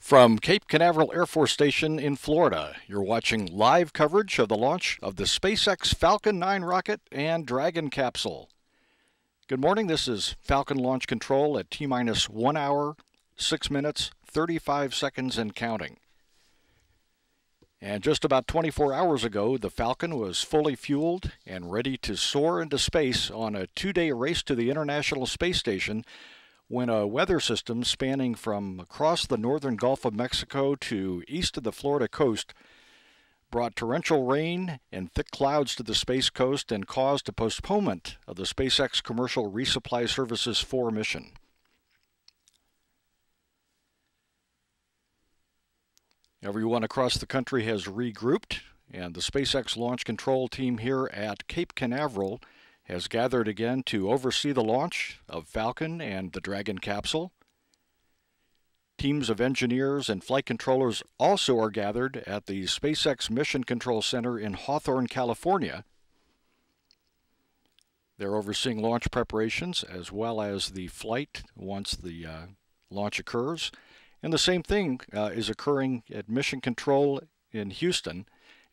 From Cape Canaveral Air Force Station in Florida, you're watching live coverage of the launch of the SpaceX Falcon 9 rocket and Dragon capsule. Good morning, this is Falcon Launch Control at T-minus 1 hour, 6 minutes, 35 seconds and counting. And just about 24 hours ago, the Falcon was fully fueled and ready to soar into space on a 2-day race to the International Space Station when a weather system spanning from across the northern Gulf of Mexico to east of the Florida coast brought torrential rain and thick clouds to the Space Coast and caused a postponement of the SpaceX Commercial Resupply Services 4 mission. Everyone across the country has regrouped, and the SpaceX Launch Control team here at Cape Canaveral has gathered again to oversee the launch of Falcon and the Dragon capsule. Teams of engineers and flight controllers also are gathered at the SpaceX Mission Control Center in Hawthorne, California. They're overseeing launch preparations as well as the flight once the launch occurs. And the same thing is occurring at Mission Control in Houston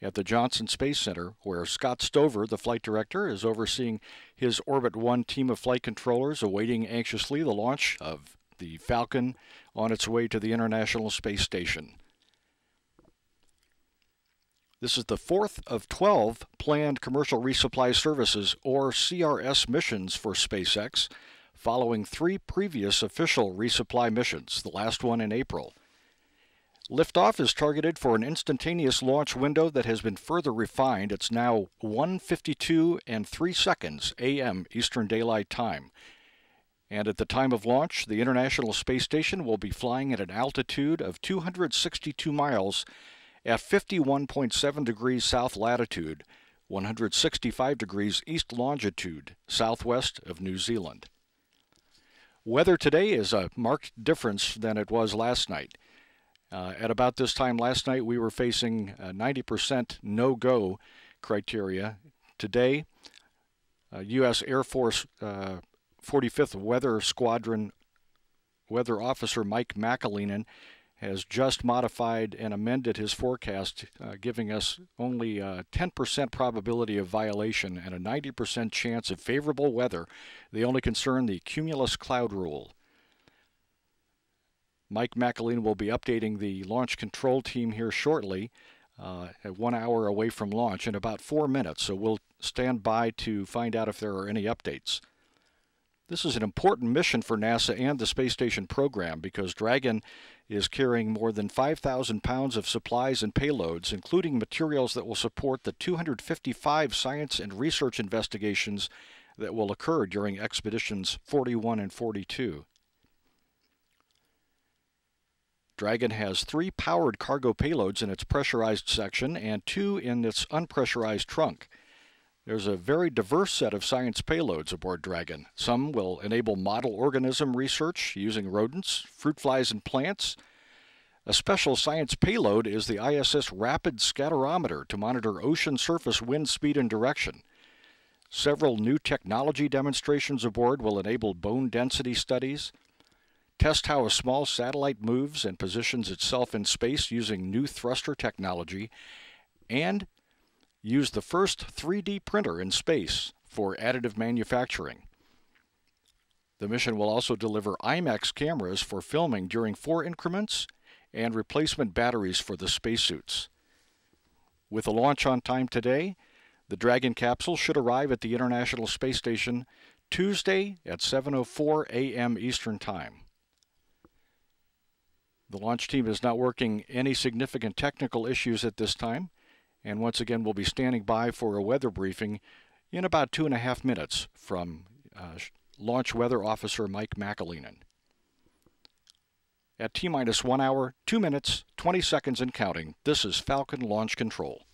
at the Johnson Space Center, where Scott Stover, the flight director, is overseeing his Orbit 1 team of flight controllers, awaiting anxiously the launch of the Falcon on its way to the International Space Station. This is the fourth of 12 planned commercial resupply services, or CRS missions, for SpaceX, following 3 previous official resupply missions, the last one in April. Liftoff is targeted for an instantaneous launch window that has been further refined. It's now 1:52 and 3 seconds a.m. Eastern Daylight Time. And at the time of launch, the International Space Station will be flying at an altitude of 262 miles at 51.7 degrees south latitude, 165 degrees east longitude, southwest of New Zealand. Weather today is a marked difference than it was last night. At about this time last night, we were facing 90% no-go criteria. Today, U.S. Air Force 45th Weather Squadron Weather Officer Mike McAleenan has just modified and amended his forecast, giving us only a 10% probability of violation and a 90% chance of favorable weather. The only concern, the cumulus cloud rule. Mike McAleenan will be updating the launch control team here shortly, at 1 hour away from launch, in about 4 minutes, so we'll stand by to find out if there are any updates. This is an important mission for NASA and the space station program because Dragon is carrying more than 5,000 pounds of supplies and payloads, including materials that will support the 255 science and research investigations that will occur during expeditions 41 and 42. Dragon has 3 powered cargo payloads in its pressurized section and 2 in its unpressurized trunk. There's a very diverse set of science payloads aboard Dragon. Some will enable model organism research using rodents, fruit flies, and plants. A special science payload is the ISS Rapid Scatterometer to monitor ocean surface wind speed and direction. Several new technology demonstrations aboard will enable bone density studies, test how a small satellite moves and positions itself in space using new thruster technology, and use the first 3D printer in space for additive manufacturing. The mission will also deliver IMAX cameras for filming during 4 increments and replacement batteries for the spacesuits. With a launch on time today, the Dragon capsule should arrive at the International Space Station Tuesday at 7:04 a.m. Eastern Time. The launch team is not working any significant technical issues at this time, and once again we'll be standing by for a weather briefing in about 2.5 minutes from Launch Weather Officer Mike McAleenan. At T-minus 1 hour, 2 minutes, 20 seconds and counting, this is Falcon Launch Control.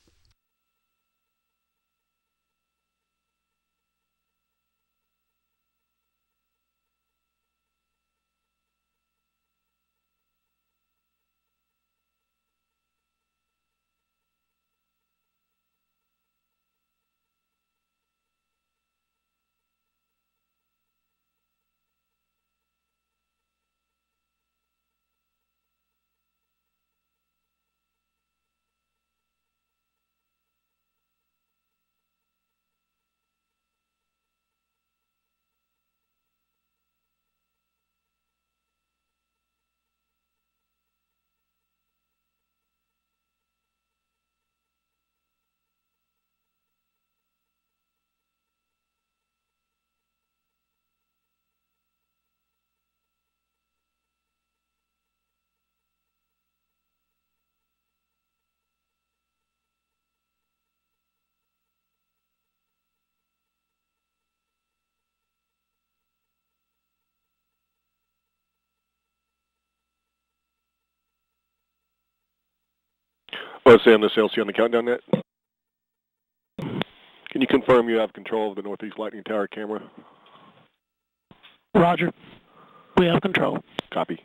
Well, Sam, this LC on the countdown net. Can you confirm you have control of the Northeast Lightning Tower camera? Roger. We have control. Copy.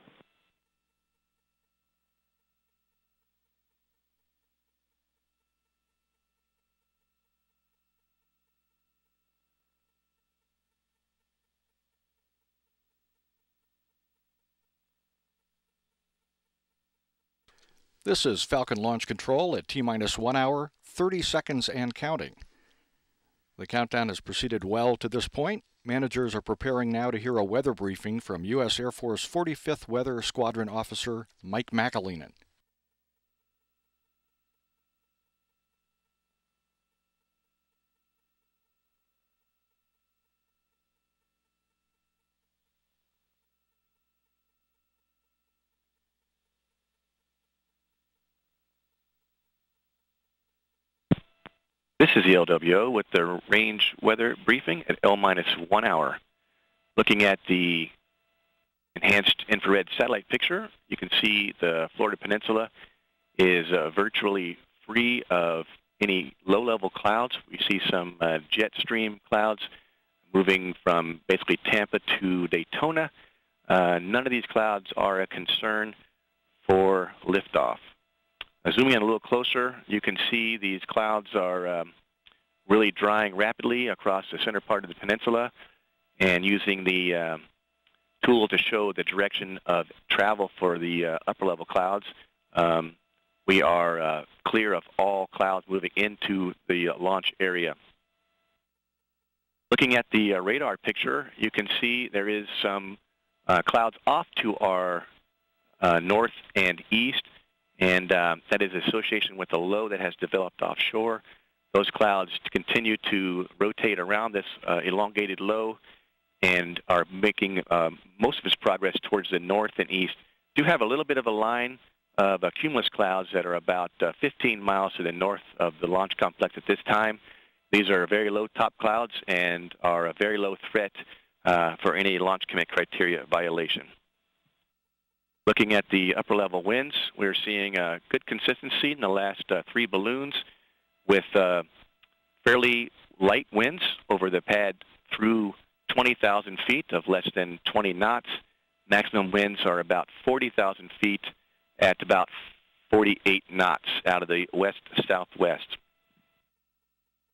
This is Falcon Launch Control at T-minus 1 hour, 30 seconds and counting. The countdown has proceeded well to this point. Managers are preparing now to hear a weather briefing from U.S. Air Force 45th Weather Squadron Officer Mike McAleenan. This is the LWO with the range weather briefing at L-minus 1 hour. Looking at the enhanced infrared satellite picture, you can see the Florida Peninsula is virtually free of any low-level clouds. We see some jet stream clouds moving from basically Tampa to Daytona. None of these clouds are a concern for liftoff. Zooming in a little closer, you can see these clouds are really drying rapidly across the center part of the peninsula, and using the tool to show the direction of travel for the upper level clouds, we are clear of all clouds moving into the launch area. Looking at the radar picture, you can see there is some clouds off to our north and east, and that is association with a low that has developed offshore. Those clouds continue to rotate around this elongated low and are making most of its progress towards the north and east. Do have a little bit of a line of cumulus clouds that are about 15 miles to the north of the launch complex at this time. These are very low top clouds and are a very low threat for any launch commit criteria violation. Looking at the upper level winds, we're seeing good consistency in the last 3 balloons with fairly light winds over the pad through 20,000 feet of less than 20 knots. Maximum winds are about 40,000 feet at about 48 knots out of the west-southwest.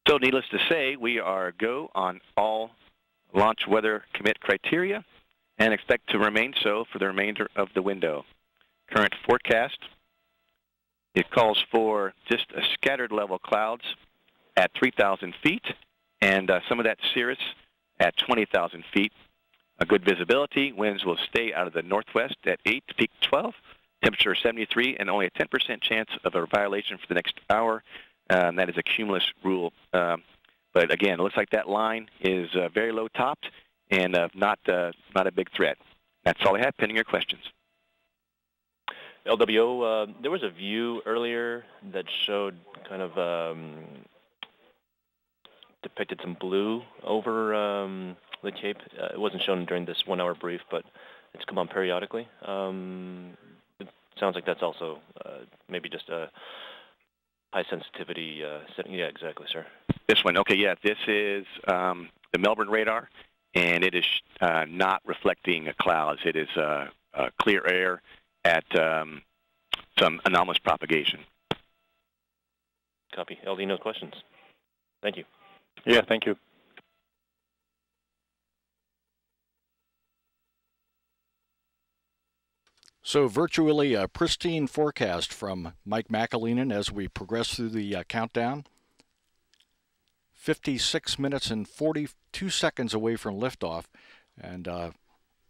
So needless to say, we are go on all launch weather commit criteria and expect to remain so for the remainder of the window. Current forecast, it calls for just a scattered level clouds at 3,000 feet and some of that cirrus at 20,000 feet. A good visibility, winds will stay out of the northwest at 8 to peak 12, temperature 73, and only a 10% chance of a violation for the next hour. That is a cumulus rule. But again, it looks like that line is very low topped and not a big threat. That's all I have, pending your questions. LWO, there was a view earlier that showed kind of depicted some blue over the Cape. It wasn't shown during this 1 hour brief, but it's come on periodically. It sounds like that's also maybe just a high sensitivity setting. Yeah, exactly, sir. This one, okay, yeah, this is the Melbourne radar, and it is not reflecting clouds. It is clear air at some anomalous propagation. Copy. LD, no questions. Thank you. Yeah, thank you. So virtually a pristine forecast from Mike McAleenan as we progress through the countdown. 56 minutes and 42 seconds away from liftoff, and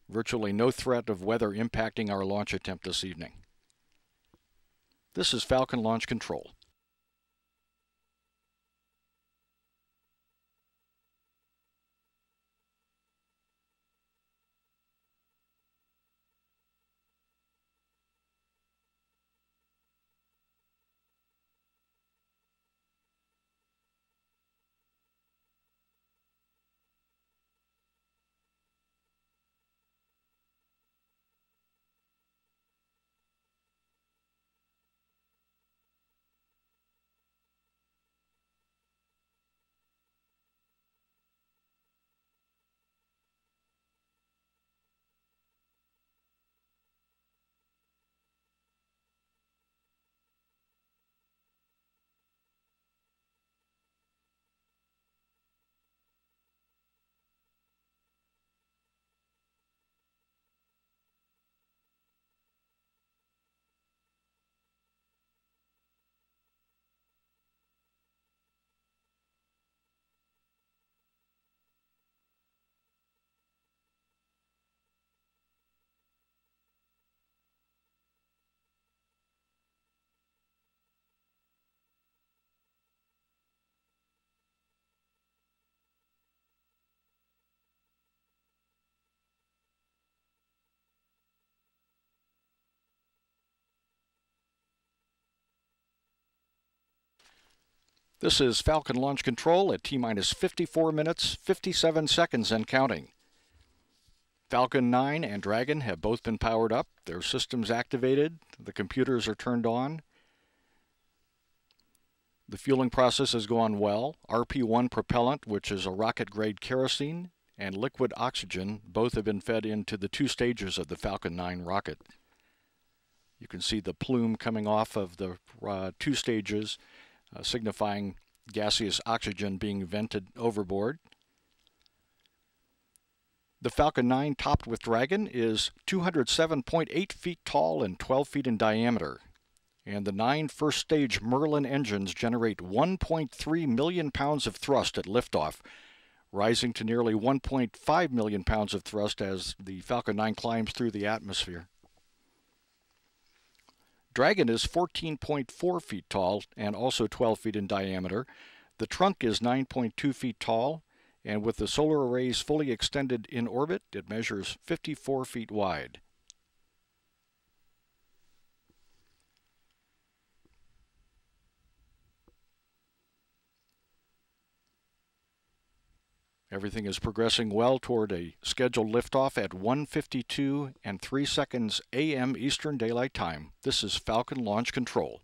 virtually no threat of weather impacting our launch attempt this evening. This is Falcon Launch Control. This is Falcon Launch Control at T-minus 54 minutes, 57 seconds and counting. Falcon 9 and Dragon have both been powered up, their systems activated, the computers are turned on. The fueling process has gone well. RP-1 propellant, which is a rocket-grade kerosene, and liquid oxygen, both have been fed into the 2 stages of the Falcon 9 rocket. You can see the plume coming off of the 2 stages, signifying gaseous oxygen being vented overboard. The Falcon 9 topped with Dragon is 207.8 feet tall and 12 feet in diameter. And the 9 first-stage Merlin engines generate 1.3 million pounds of thrust at liftoff, rising to nearly 1.5 million pounds of thrust as the Falcon 9 climbs through the atmosphere. Dragon is 14.4 feet tall and also 12 feet in diameter. The trunk is 9.2 feet tall, and with the solar arrays fully extended in orbit, it measures 54 feet wide. Everything is progressing well toward a scheduled liftoff at 1:52 and 3 seconds a.m. Eastern Daylight Time. This is Falcon Launch Control.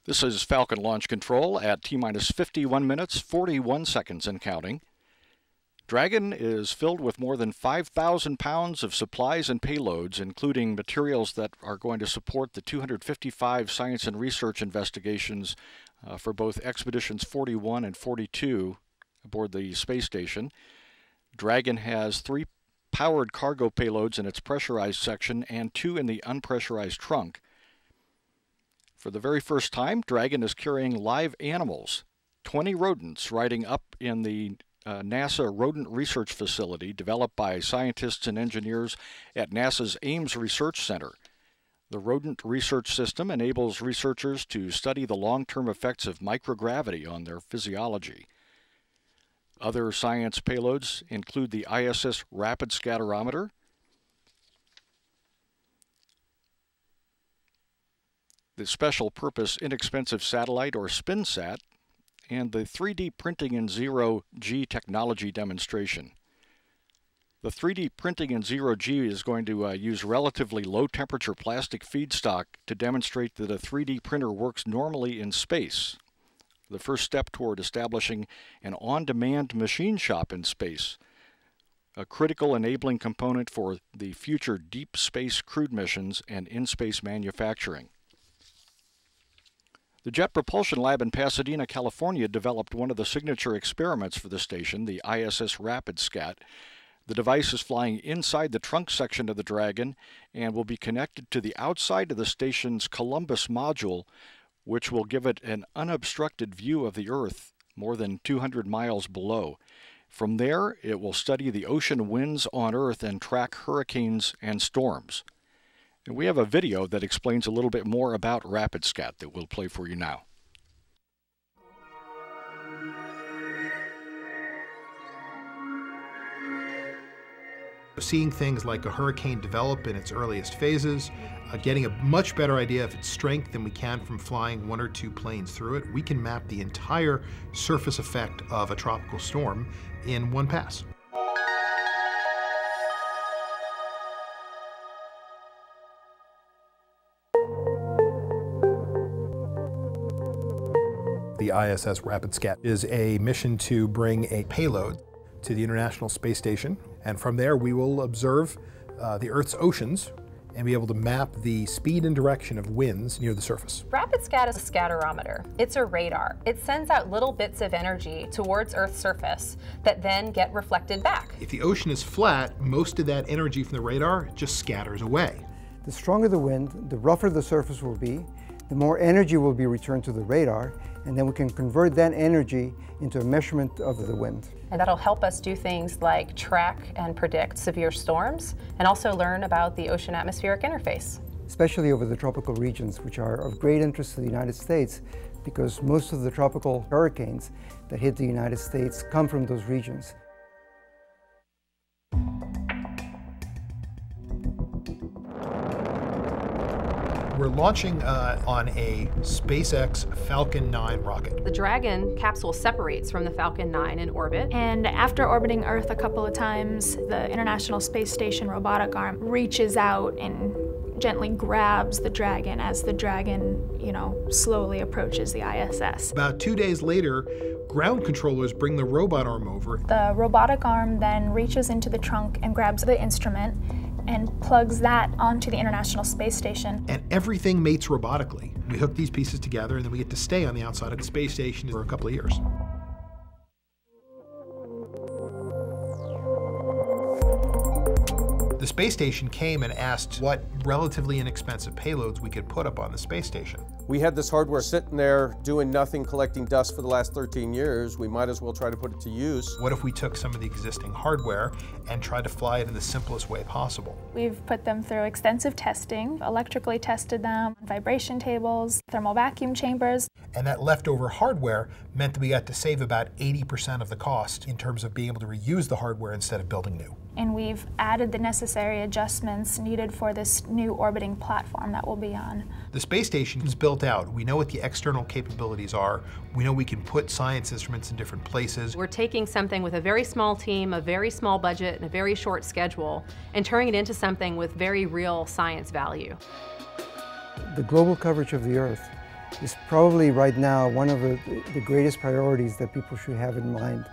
This is Falcon Launch Control at T-minus 51 minutes, 41 seconds and counting. Dragon is filled with more than 5,000 pounds of supplies and payloads, including materials that are going to support the 255 science and research investigations for both Expeditions 41 and 42 aboard the space station. Dragon has 3 powered cargo payloads in its pressurized section and 2 in the unpressurized trunk. For the very first time, Dragon is carrying live animals, 20 rodents riding up in the NASA Rodent Research Facility developed by scientists and engineers at NASA's Ames Research Center. The rodent research system enables researchers to study the long-term effects of microgravity on their physiology. Other science payloads include the ISS Rapid Scatterometer, the Special Purpose Inexpensive Satellite, or SpinSat, and the 3D Printing in Zero-G technology demonstration. The 3D Printing in Zero-G is going to use relatively low-temperature plastic feedstock to demonstrate that a 3D printer works normally in space, the first step toward establishing an on-demand machine shop in space, a critical enabling component for the future deep space crewed missions and in-space manufacturing. The Jet Propulsion Lab in Pasadena, California developed one of the signature experiments for the station, the ISS Rapid Scat. The device is flying inside the trunk section of the Dragon and will be connected to the outside of the station's Columbus module, which will give it an unobstructed view of the Earth more than 200 miles below. From there, it will study the ocean winds on Earth and track hurricanes and storms. And we have a video that explains a little bit more about RapidScat that we'll play for you now. Seeing things like a hurricane develop in its earliest phases, getting a much better idea of its strength than we can from flying 1 or 2 planes through it, we can map the entire surface effect of a tropical storm in one pass. The ISS RapidScat is a mission to bring a payload to the International Space Station, and from there we will observe the Earth's oceans and be able to map the speed and direction of winds near the surface. RapidScat is a scatterometer. It's a radar. It sends out little bits of energy towards Earth's surface that then get reflected back. If the ocean is flat, most of that energy from the radar just scatters away. The stronger the wind, the rougher the surface will be, the more energy will be returned to the radar, and then we can convert that energy into a measurement of the wind. And that'll help us do things like track and predict severe storms, and also learn about the ocean-atmospheric interface. Especially over the tropical regions, which are of great interest to the United States, because most of the tropical hurricanes that hit the United States come from those regions. We're launching on a SpaceX Falcon 9 rocket. The Dragon capsule separates from the Falcon 9 in orbit. And after orbiting Earth a couple of times, the International Space Station robotic arm reaches out and gently grabs the Dragon as the Dragon, slowly approaches the ISS. About 2 days later, ground controllers bring the robot arm over. The robotic arm then reaches into the trunk and grabs the instrument and plugs that onto the International Space Station. And everything mates robotically. We hook these pieces together and then we get to stay on the outside of the space station for a couple of years. The space station came and asked what relatively inexpensive payloads we could put up on the space station. We had this hardware sitting there doing nothing, collecting dust for the last 13 years. We might as well try to put it to use. What if we took some of the existing hardware and tried to fly it in the simplest way possible? We've put them through extensive testing, electrically tested them, vibration tables, thermal vacuum chambers. And that leftover hardware meant that we got to save about 80% of the cost in terms of being able to reuse the hardware instead of building new. And we've added the necessary adjustments needed for this new orbiting platform that we'll be on. The space station is built out. We know what the external capabilities are. We know we can put science instruments in different places. We're taking something with a very small team, a very small budget, and a very short schedule, and turning it into something with very real science value. The global coverage of the Earth is probably right now one of the greatest priorities that people should have in mind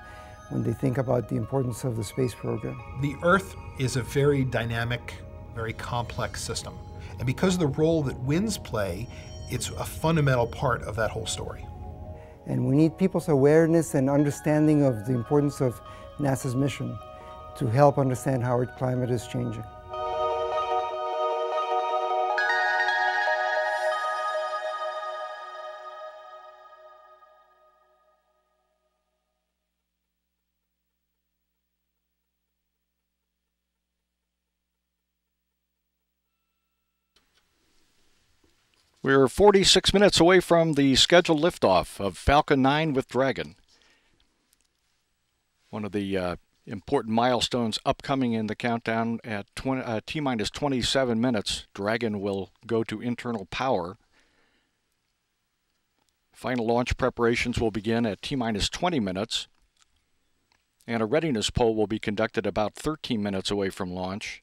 when they think about the importance of the space program. The Earth is a very dynamic, very complex system. And because of the role that winds play, it's a fundamental part of that whole story. And we need people's awareness and understanding of the importance of NASA's mission to help understand how our climate is changing. We're 46 minutes away from the scheduled liftoff of Falcon 9 with Dragon. One of the important milestones upcoming in the countdown at T-minus 27 minutes. Dragon will go to internal power. Final launch preparations will begin at T-minus 20 minutes. And a readiness poll will be conducted about 13 minutes away from launch.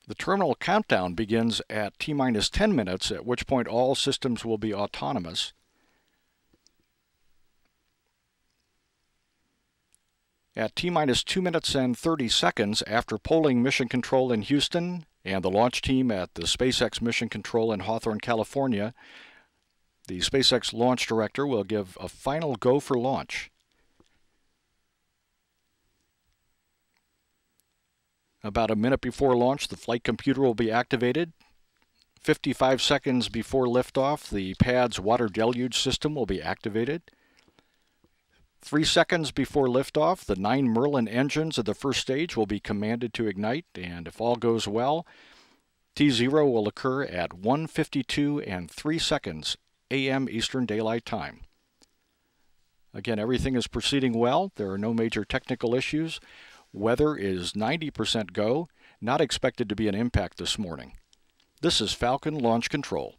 The terminal countdown begins at T-minus 10 minutes, at which point all systems will be autonomous. At T-minus 2 minutes and 30 seconds after polling Mission Control in Houston and the launch team at the SpaceX Mission Control in Hawthorne, California, the SpaceX launch director will give a final go for launch. About a minute before launch, the flight computer will be activated. 55 seconds before liftoff, the pad's water deluge system will be activated. 3 seconds before liftoff, the 9 Merlin engines of the first stage will be commanded to ignite, and if all goes well, T0 will occur at 1:52 and 3 seconds a.m. Eastern Daylight Time. Again, everything is proceeding well. There are no major technical issues. Weather is 90% go. Not expected to be an impact this morning. This is Falcon Launch Control.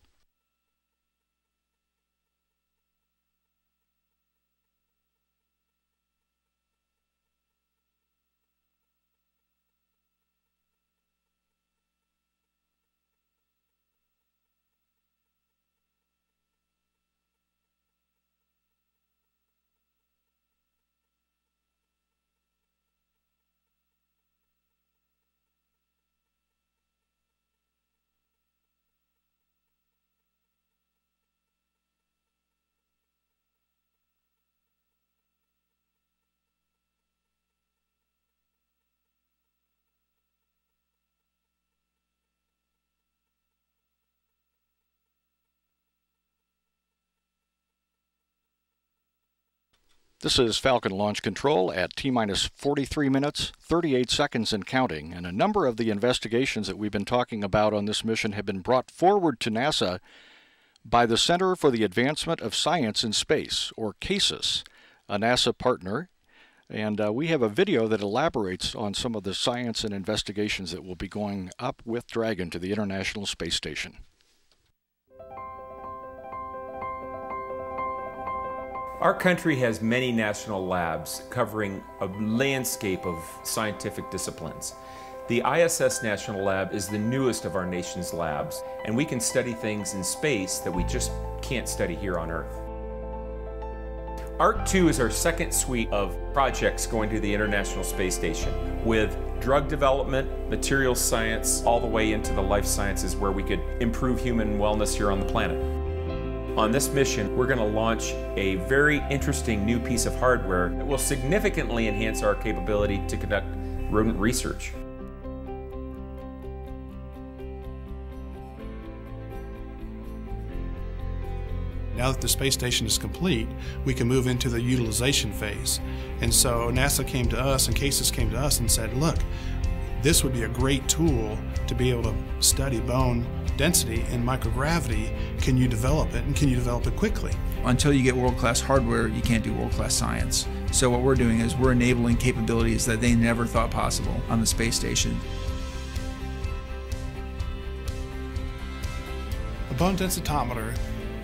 This is Falcon Launch Control at T-minus 43 minutes, 38 seconds and counting, and a number of the investigations that we've been talking about on this mission have been brought forward to NASA by the Center for the Advancement of Science in Space, or CASIS, a NASA partner, and we have a video that elaborates on some of the science and investigations that will be going up with Dragon to the International Space Station. Our country has many national labs covering a landscape of scientific disciplines. The ISS National Lab is the newest of our nation's labs, and we can study things in space that we just can't study here on Earth. ARC-2 is our second suite of projects going to the International Space Station, with drug development, materials science, all the way into the life sciences where we could improve human wellness here on the planet. On this mission, we're going to launch a very interesting new piece of hardware that will significantly enhance our capability to conduct rodent research. Now that the space station is complete, we can move into the utilization phase. And so NASA came to us and CASIS came to us and said, look, this would be a great tool to be able to study bone density in microgravity. Can you develop it, and can you develop it quickly? Until you get world-class hardware, you can't do world-class science. So what we're doing is we're enabling capabilities that they never thought possible on the space station. A bone densitometer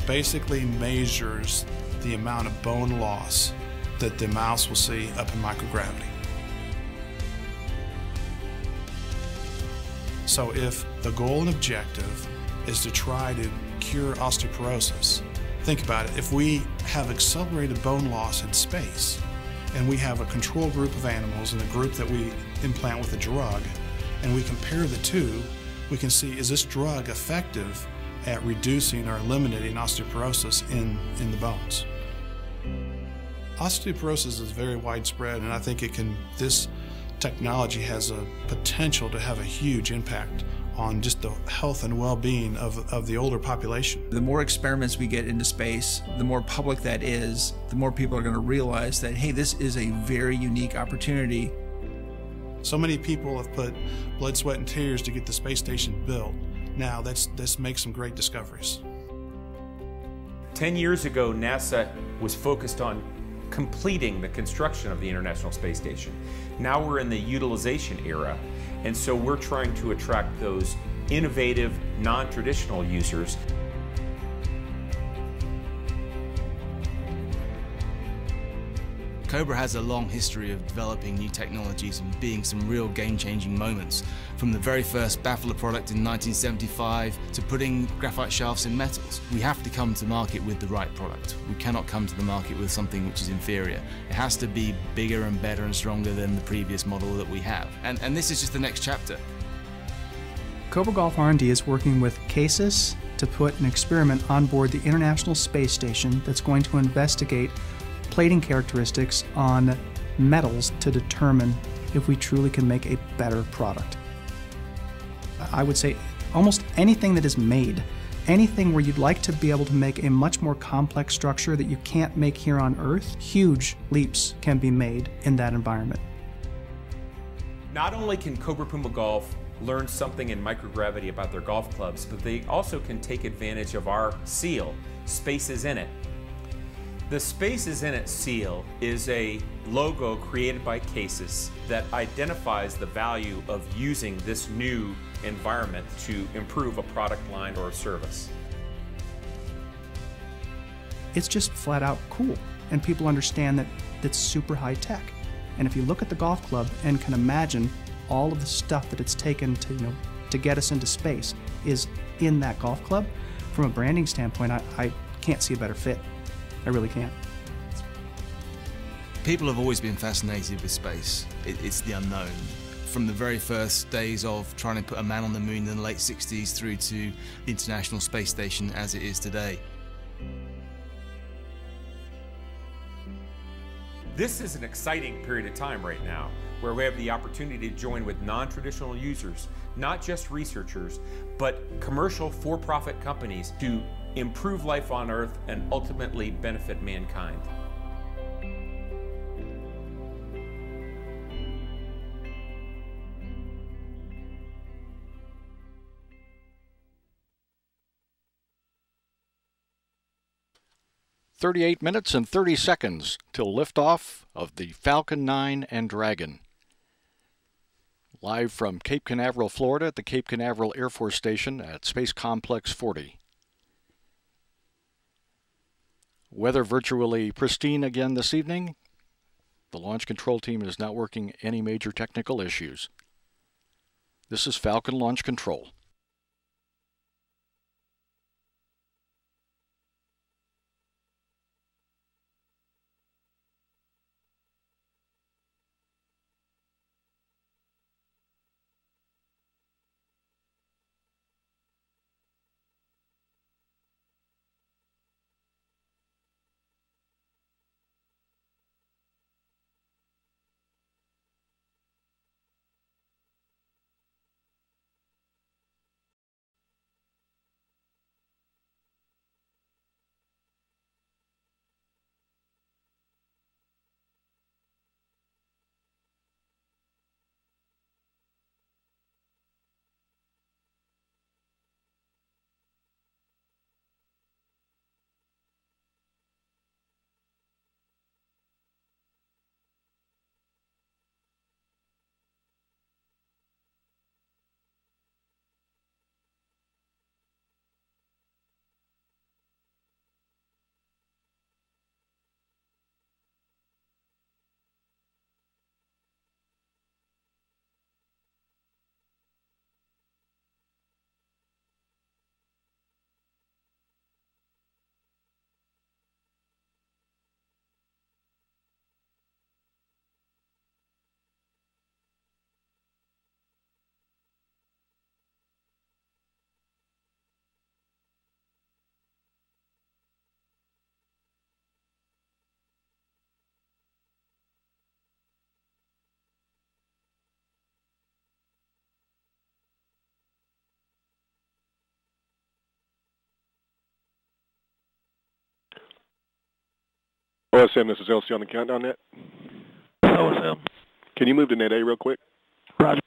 basically measures the amount of bone loss that the mouse will see up in microgravity. So if the goal and objective is to try to cure osteoporosis, think about it. If we have accelerated bone loss in space, and we have a control group of animals and a group that we implant with a drug, and we compare the two, we can see, is this drug effective at reducing or eliminating osteoporosis in the bones? Osteoporosis is very widespread, and I think this technology has a potential to have a huge impact on just the health and well-being of the older population. The more experiments we get into space, the more public that is, the more people are going to realize that, hey, this is a very unique opportunity. So many people have put blood, sweat, and tears to get the space station built. Now, this makes some great discoveries. 10 years ago, NASA was focused on completing the construction of the International Space Station. Now we're in the utilization era, and so we're trying to attract those innovative, non-traditional users. Cobra has a long history of developing new technologies and being some real game-changing moments. From the very first baffler product in 1975 to putting graphite shafts in metals. We have to come to market with the right product. We cannot come to the market with something which is inferior. It has to be bigger and better and stronger than the previous model that we have. And this is just the next chapter. Cobra Golf R&D is working with CASIS to put an experiment on board the International Space Station that's going to investigate plating characteristics on metals to determine if we truly can make a better product. I would say almost anything that is made, anything where you'd like to be able to make a much more complex structure that you can't make here on Earth, huge leaps can be made in that environment. Not only can Cobra Puma Golf learn something in microgravity about their golf clubs, but they also can take advantage of our seal, Space is in it. The Space is in it seal is a logo created by Casis that identifies the value of using this new environment to improve a product line or a service. It's just flat out cool, and people understand that it's super high tech. And if you look at the golf club and can imagine all of the stuff that it's taken to, to get us into space is in that golf club, from a branding standpoint, I can't see a better fit. I really can't. People have always been fascinated with space. It's the unknown. From the very first days of trying to put a man on the moon in the late 60s through to the International Space Station as it is today. This is an exciting period of time right now, where we have the opportunity to join with non-traditional users, not just researchers, but commercial for-profit companies to improve life on Earth and ultimately benefit mankind. "38 minutes and 30 seconds till liftoff of the Falcon 9 and Dragon. Live from Cape Canaveral, Florida at the Cape Canaveral Air Force Station at Space Complex 40. Weather virtually pristine again this evening. The launch control team is not working any major technical issues. This is Falcon Launch Control. OSM, this is LC on the countdown net. OSM. Can you move to net A real quick? Roger.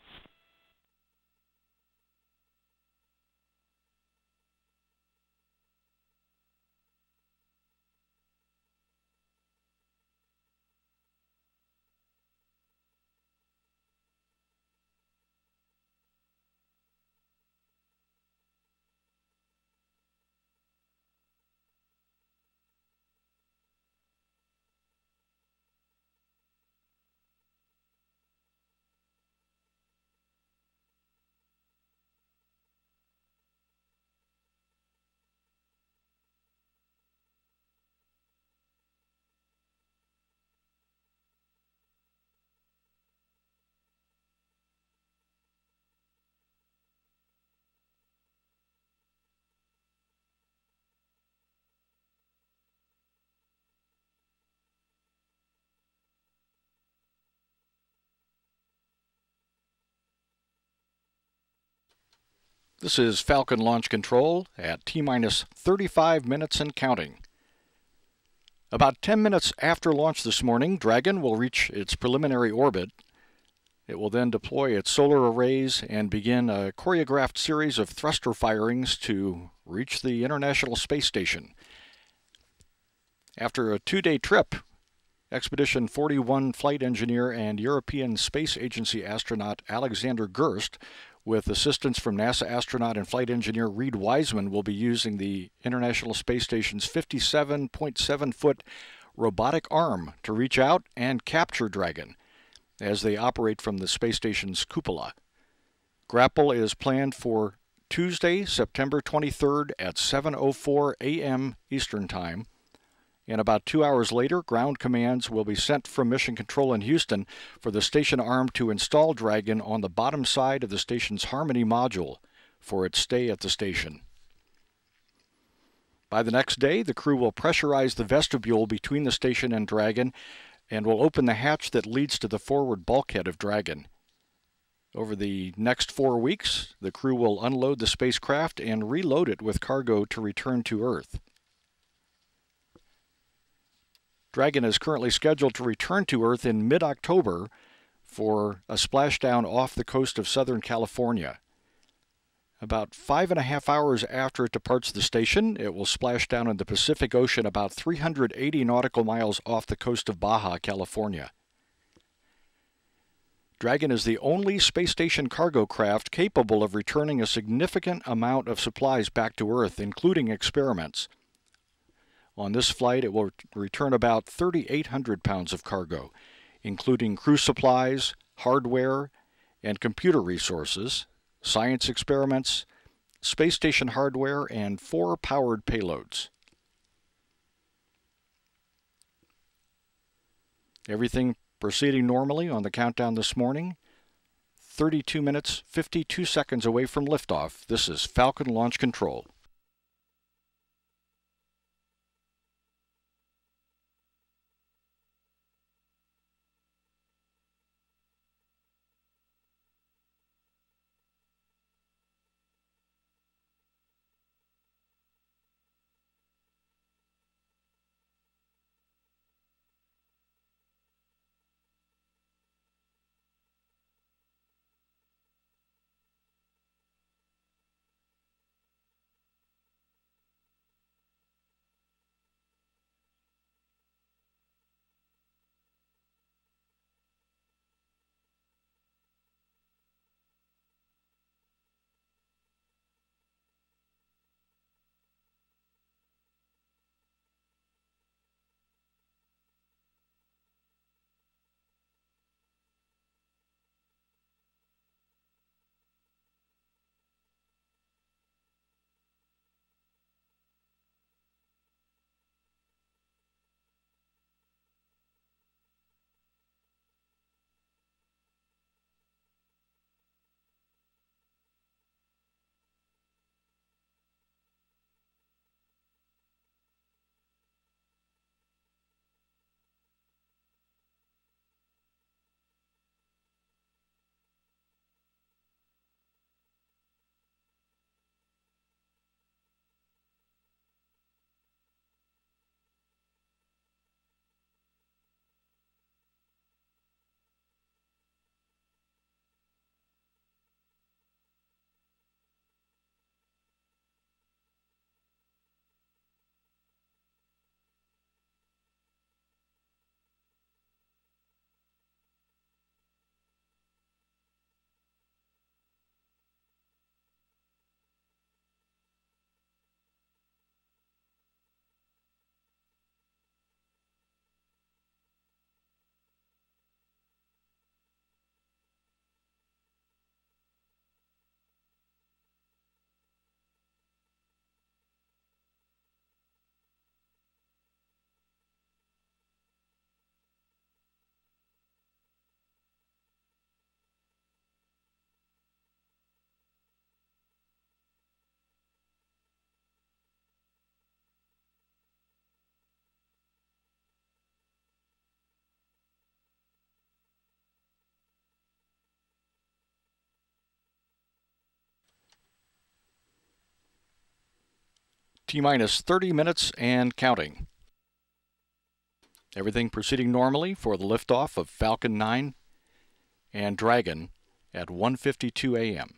This is Falcon Launch Control at T-minus 35 minutes and counting. About 10 minutes after launch this morning, Dragon will reach its preliminary orbit. It will then deploy its solar arrays and begin a choreographed series of thruster firings to reach the International Space Station. After a 2-day trip, Expedition 41 flight engineer and European Space Agency astronaut Alexander Gerst, with assistance from NASA astronaut and flight engineer Reed Wiseman, will be using the International Space Station's 57.7-foot robotic arm to reach out and capture Dragon as they operate from the space station's cupola. Grapple is planned for Tuesday, September 23rd at 7:04 a.m. Eastern Time. And about 2 hours later, ground commands will be sent from Mission Control in Houston for the station arm to install Dragon on the bottom side of the station's Harmony module for its stay at the station. By the next day, the crew will pressurize the vestibule between the station and Dragon and will open the hatch that leads to the forward bulkhead of Dragon. Over the next 4 weeks, the crew will unload the spacecraft and reload it with cargo to return to Earth. Dragon is currently scheduled to return to Earth in mid-October for a splashdown off the coast of Southern California. About 5.5 hours after it departs the station, it will splash down in the Pacific Ocean about 380 nautical miles off the coast of Baja, California. Dragon is the only space station cargo craft capable of returning a significant amount of supplies back to Earth, including experiments. On this flight, it will return about 3,800 pounds of cargo, including crew supplies, hardware, and computer resources, science experiments, space station hardware, and 4 powered payloads. Everything proceeding normally on the countdown this morning. 32 minutes, 52 seconds away from liftoff. This is Falcon Launch Control. T-minus 30 minutes and counting. Everything proceeding normally for the liftoff of Falcon 9 and Dragon at 1:52 a.m.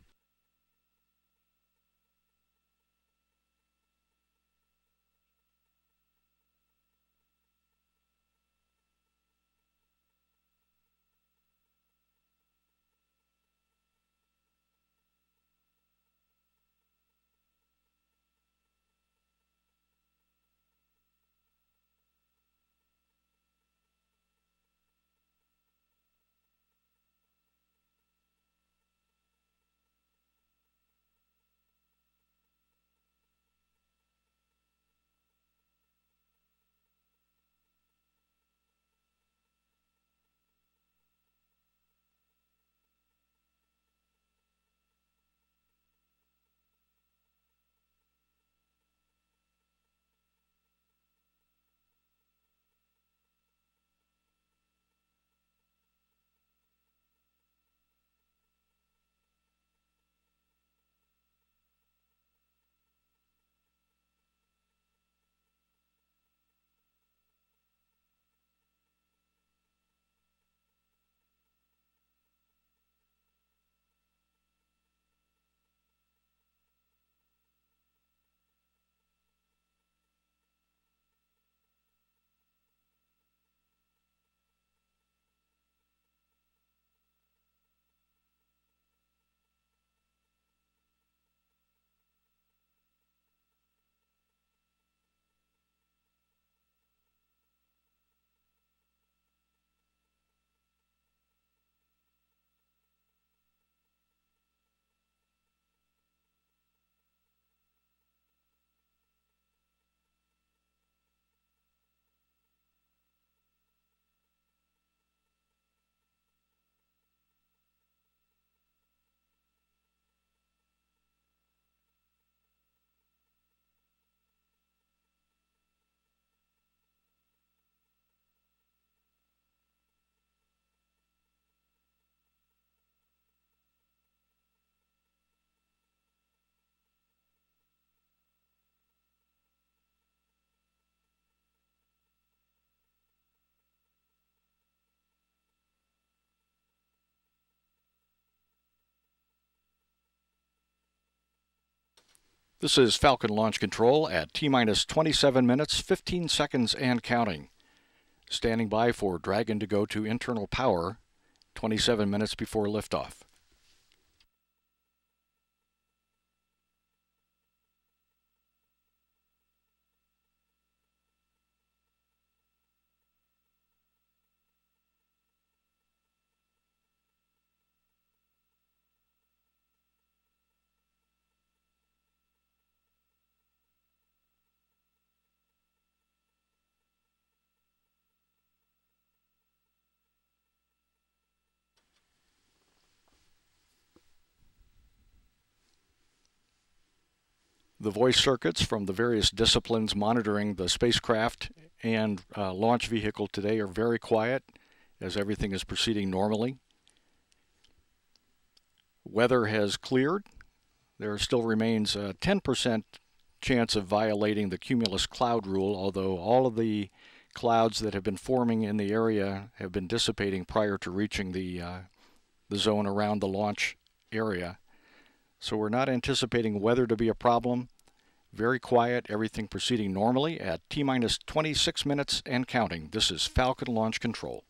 This is Falcon Launch Control at T-minus 27 minutes, 15 seconds and counting. Standing by for Dragon to go to internal power 27 minutes before liftoff. The voice circuits from the various disciplines monitoring the spacecraft and launch vehicle today are very quiet as everything is proceeding normally. Weather has cleared. There still remains a 10% chance of violating the cumulus cloud rule, although all of the clouds that have been forming in the area have been dissipating prior to reaching the zone around the launch area. So we're not anticipating weather to be a problem. Very quiet, everything proceeding normally at T-minus 26 minutes and counting. This is Falcon Launch Control.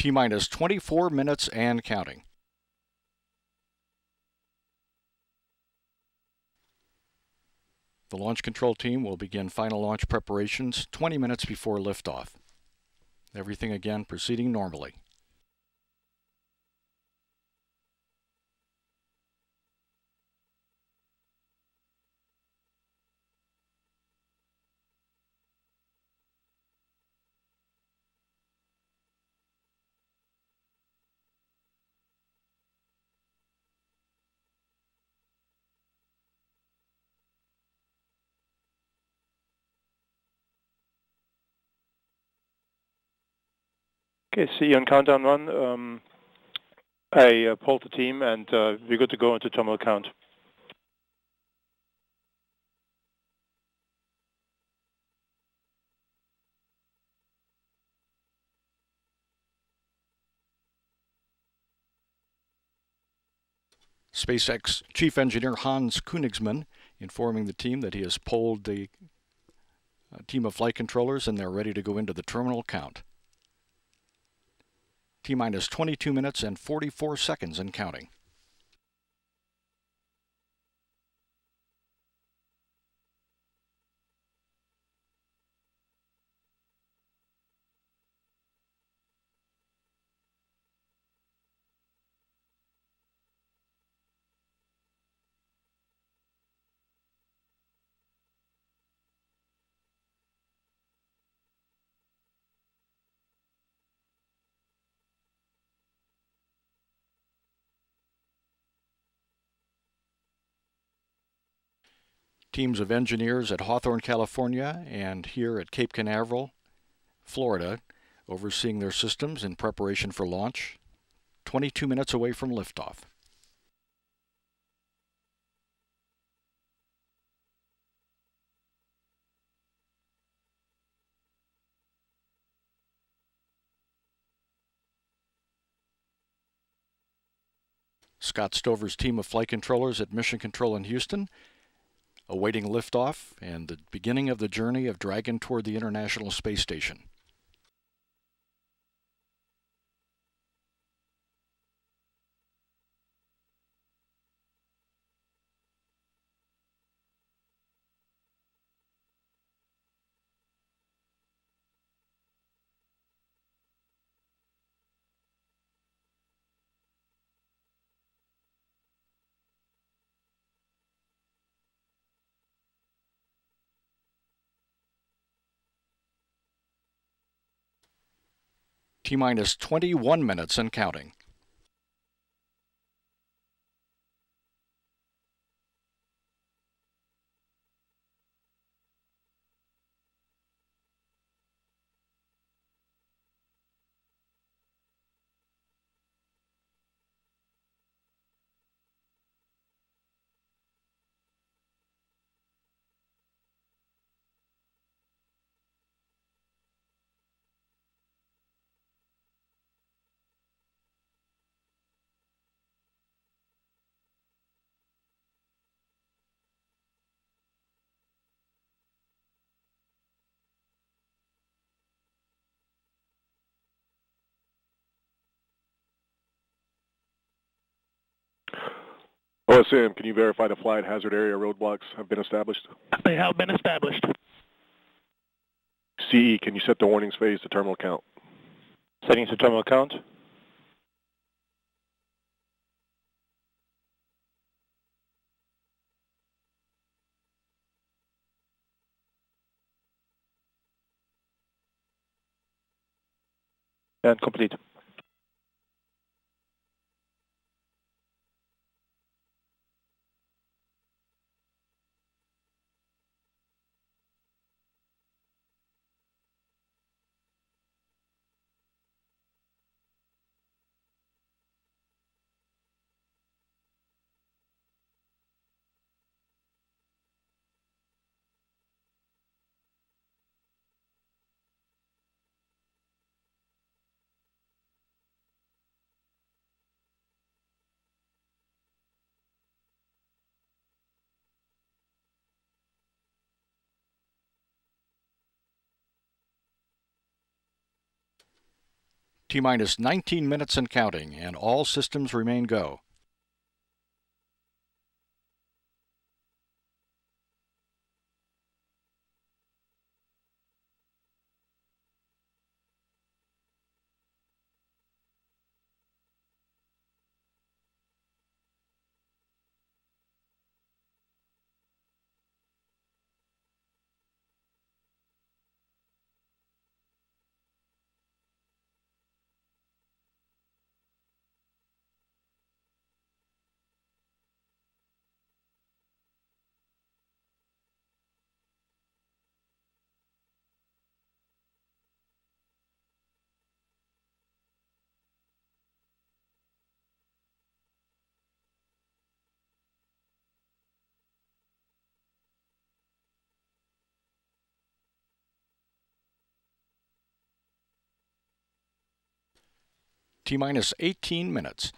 T-minus 24 minutes and counting. The launch control team will begin final launch preparations 20 minutes before liftoff. Everything again proceeding normally. Okay, see you on countdown 1. I polled the team, and we're good to go into terminal count. SpaceX Chief Engineer Hans Koenigsmann informing the team that he has polled the team of flight controllers and they're ready to go into the terminal count. T-minus 22 minutes and 44 seconds and counting. Teams of engineers at Hawthorne, California, and here at Cape Canaveral, Florida, overseeing their systems in preparation for launch, 22 minutes away from liftoff. Scott Stover's team of flight controllers at Mission Control in Houston, awaiting liftoff and the beginning of the journey of Dragon toward the International Space Station. T-minus 21 minutes and counting. OSM, can you verify the flight hazard area roadblocks have been established? They have been established. CE, can you set the warnings phase to terminal count? Setting to terminal count. And complete. T-minus 19 minutes and counting, and all systems remain go. T-minus 18 minutes.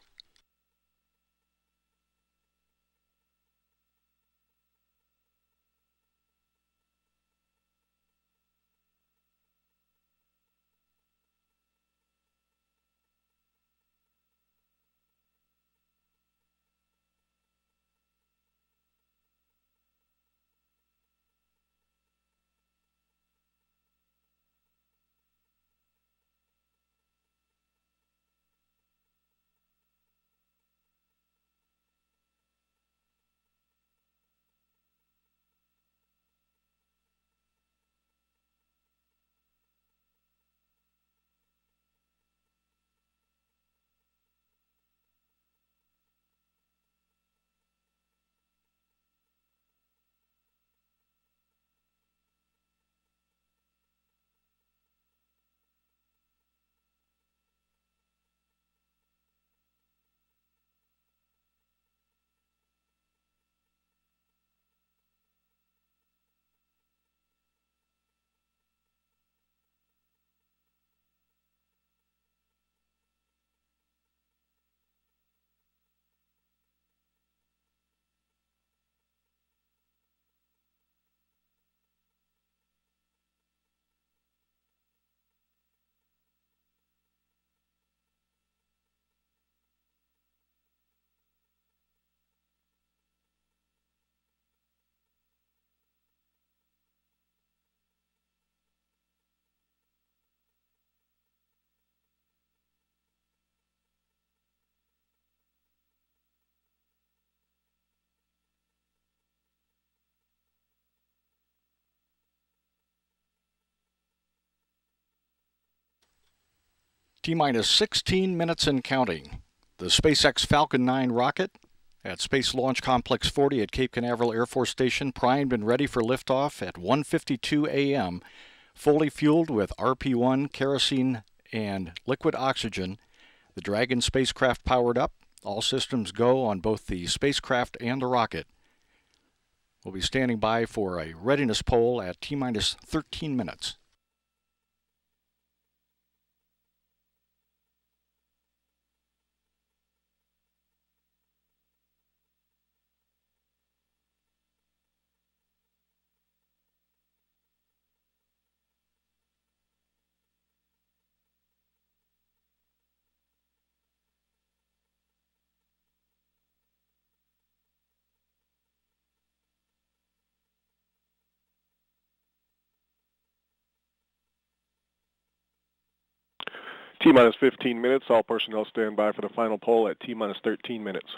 T-minus 16 minutes and counting. The SpaceX Falcon 9 rocket at Space Launch Complex 40 at Cape Canaveral Air Force Station, primed and ready for liftoff at 1:52 a.m., fully fueled with RP-1, kerosene, and liquid oxygen. The Dragon spacecraft powered up. All systems go on both the spacecraft and the rocket. We'll be standing by for a readiness poll at T-minus 13 minutes. T-minus 15 minutes. All personnel stand by for the final poll at T-minus 13 minutes.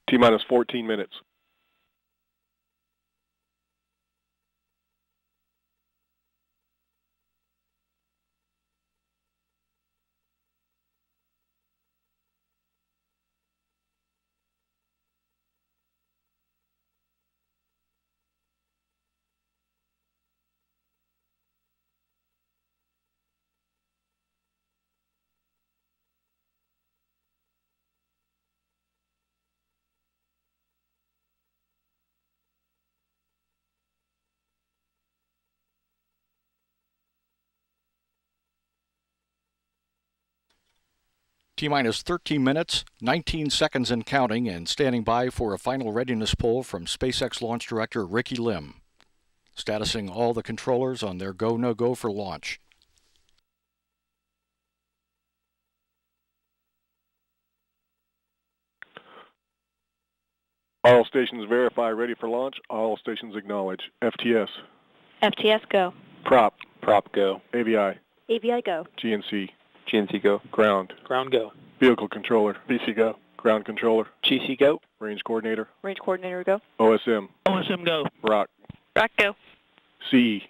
T-minus 14 minutes. T-minus 13 minutes, 19 seconds and counting, and standing by for a final readiness poll from SpaceX Launch Director Ricky Lim, statusing all the controllers on their go, no-go for launch. All stations verify ready for launch. All stations acknowledge. FTS. FTS go. Prop. Prop go. AVI. AVI go. GNC. GNC go. Ground. Ground go. Vehicle controller. VC go. Ground controller. GC go. Range coordinator. Range coordinator go. OSM. OSM go. ROC. ROC go. CE.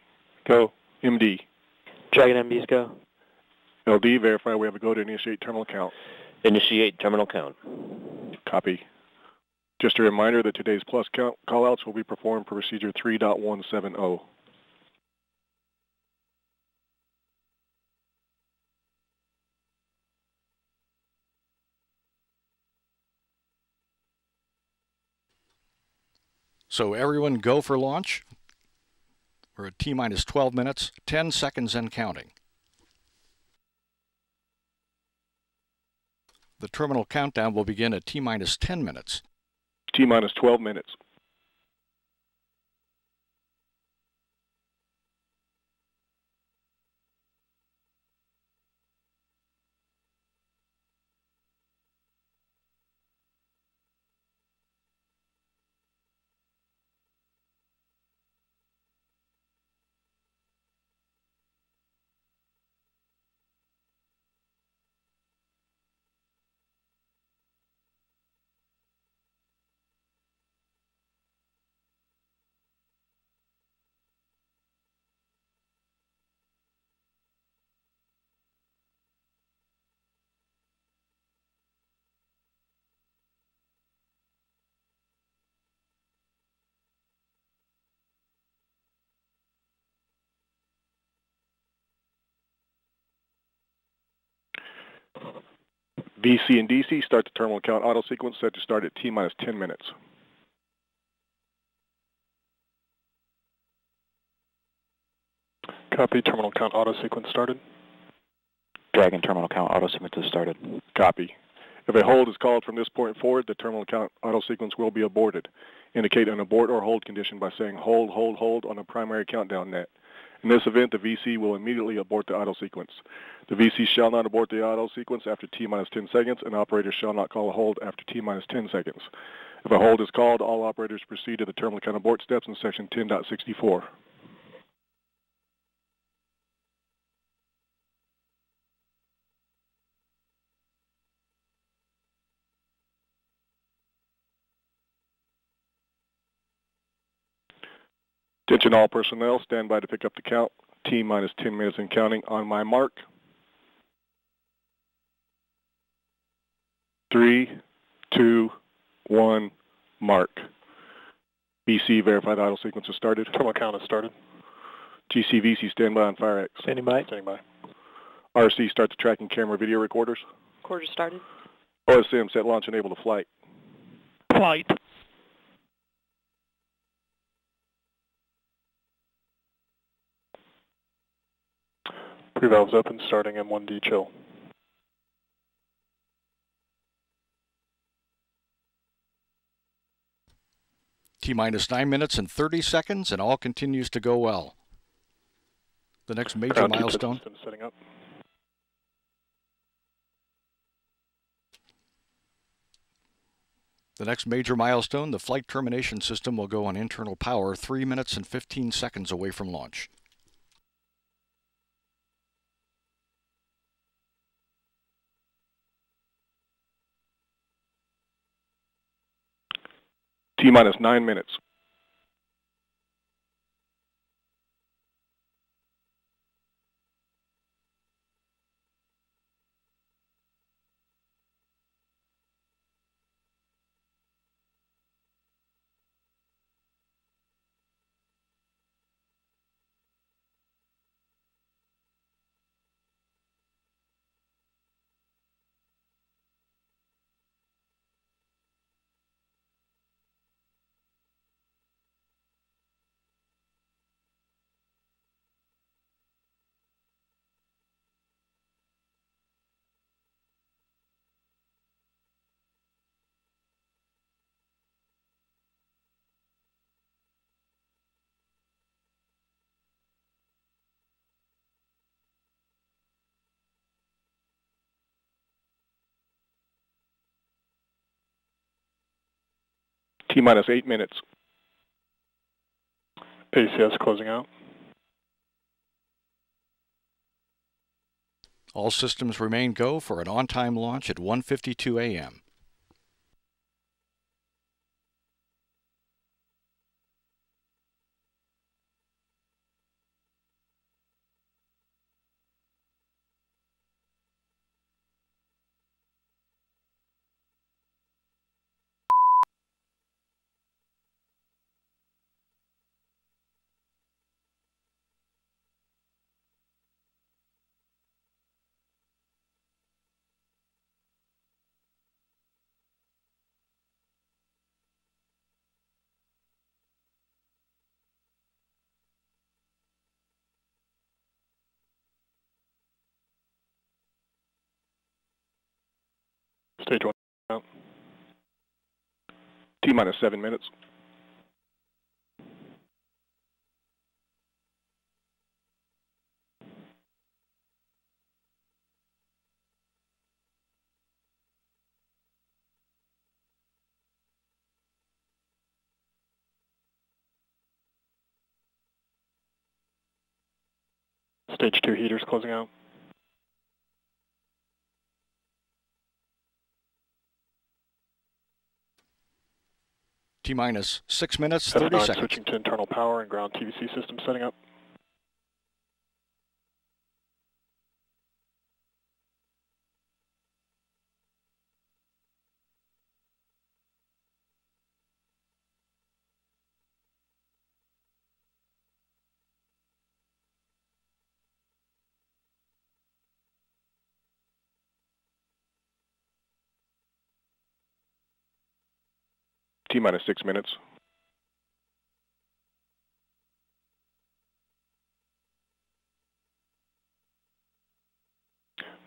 Go. MD. Dragon MDs go. LD, verify we have a go to initiate terminal count. Initiate terminal count. Copy. Just a reminder that today's plus count callouts will be performed per procedure 3.170. So everyone go for launch. We're at T-minus 12 minutes, 10 seconds and counting. The terminal countdown will begin at T-minus 10 minutes. T-minus 12 minutes. VC and DC, start the terminal count auto sequence set to start at T-minus 10 minutes. Copy. Terminal count auto sequence started. Dragon terminal count auto sequence has started. Copy. If a hold is called from this point forward, the terminal count auto sequence will be aborted. Indicate an abort or hold condition by saying hold, hold, hold on the primary countdown net. In this event, the VC will immediately abort the auto sequence. The VC shall not abort the auto sequence after T-minus 10 seconds, and operators shall not call a hold after T-minus 10 seconds. If a hold is called, all operators proceed to the terminal count abort steps in section 10.64. Attention all personnel, stand by to pick up the count. T-minus 10 minutes and counting on my mark. 3, 2, 1, mark. VC, verified idle sequence has started. Terminal count has started. GC, VC, stand by on fire X. Standing by. Standing by. RC, start the tracking camera video recorders. Recorders started. OSM, set launch enable to flight. Flight. Pre-valves open, starting M1D chill. T-minus 9 minutes and 30 seconds, and all continues to go well. The next major milestone. Setting up. The next major milestone, the flight termination system will go on internal power 3 minutes and 15 seconds away from launch. T-minus 9 minutes. T-minus 8 minutes. ACS closing out. All systems remain go for an on-time launch at 1:52 a.m. Stage 1 out. T-minus 7 minutes. Stage 2 heaters closing out. T-minus 6 minutes, 30 seconds. Switching to internal power and ground TVC system setting up. T-minus 6 minutes.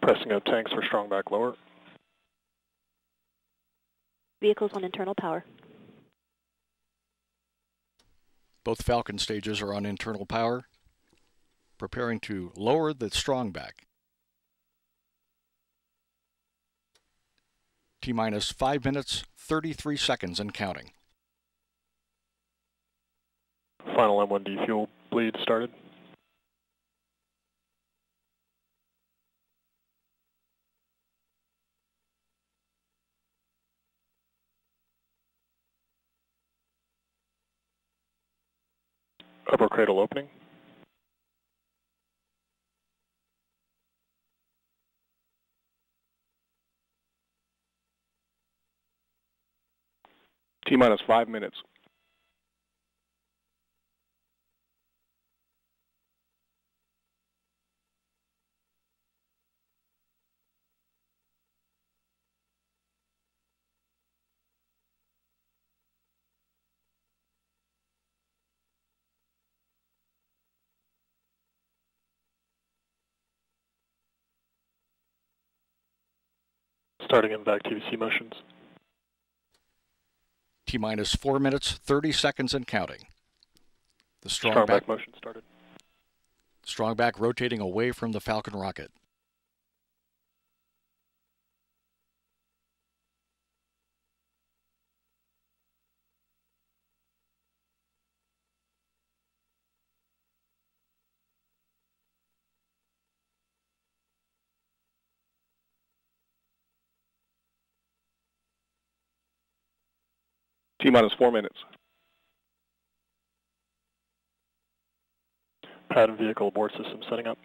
Pressing out tanks for strong back lower. Vehicles on internal power. Both Falcon stages are on internal power, preparing to lower the strong back. T-minus 5 minutes, 33 seconds and counting. Final M1D fuel bleed started. Upper cradle opening. T-minus 5 minutes. Starting in back TVC motions. T-minus 4 minutes, 30 seconds and counting. The strong back motion started. Strong back rotating away from the Falcon rocket. T-minus 4 minutes. Pad and vehicle abort system setting up.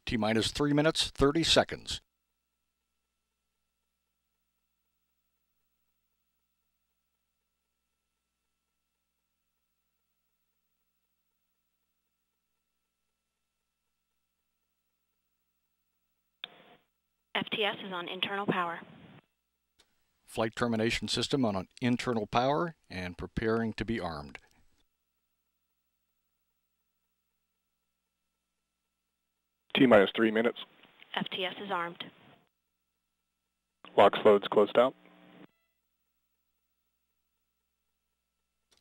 T-minus 3 minutes, 30 seconds. FTS is on internal power. Flight termination system on internal power and preparing to be armed. T-minus 3 minutes. FTS is armed. LOX loads closed out.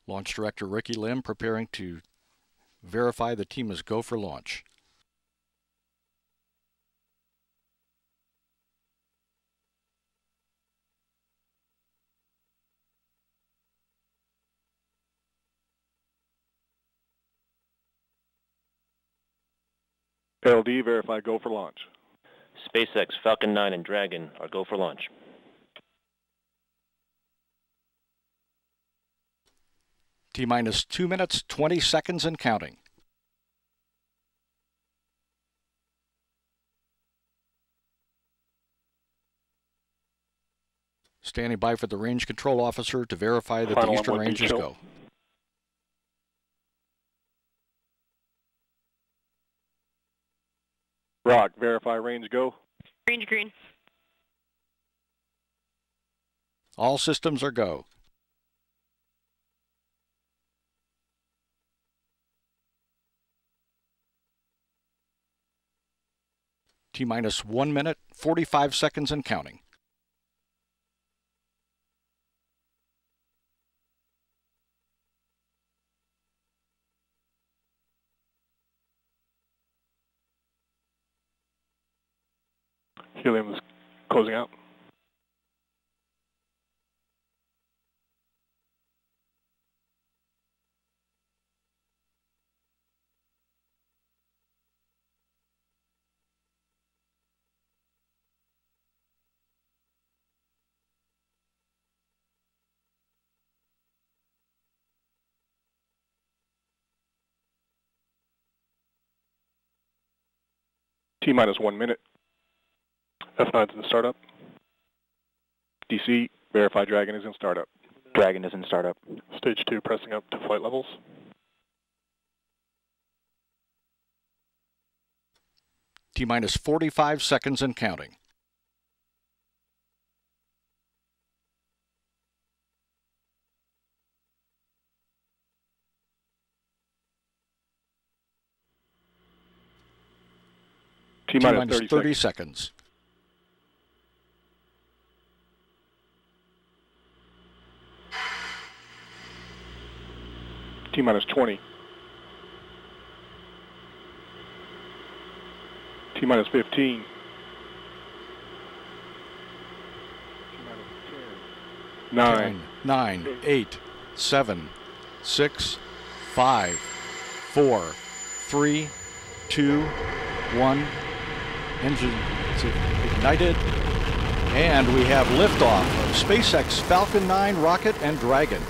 Launch Director Ricky Lim preparing to verify the team is go for launch. LD, verify go for launch. SpaceX Falcon 9 and Dragon are go for launch. T-minus 2 minutes, 20 seconds and counting. Standing by for the range control officer to verify that the eastern range is go. Rock, verify range go. Range green. All systems are go. T-minus 1 minute, 45 seconds and counting. Helium is closing out. T-minus 1 minute. F9's in startup. DC, verify Dragon is in startup. Dragon is in startup. Stage 2 pressing up to flight levels. T-minus 45 seconds and counting. T-minus 30 seconds. T-minus 20. T-minus 15. Nine. 9, 8, 7, 6, 5, 4, 3, 2, 1. Engine ignited. And we have liftoff of SpaceX Falcon 9 rocket and Dragon.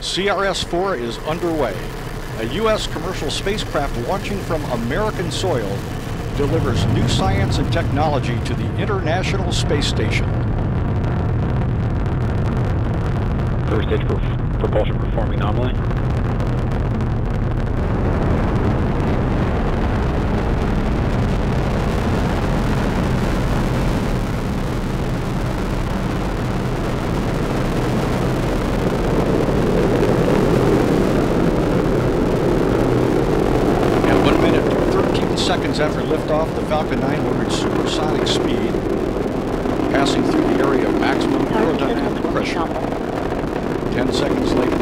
CRS-4 is underway. A U.S. commercial spacecraft launching from American soil delivers new science and technology to the International Space Station. First stage propulsion performing nominally. Seconds after liftoff, the Falcon 9 will reach supersonic speed, passing through the area of maximum aerodynamic pressure. 10 seconds later.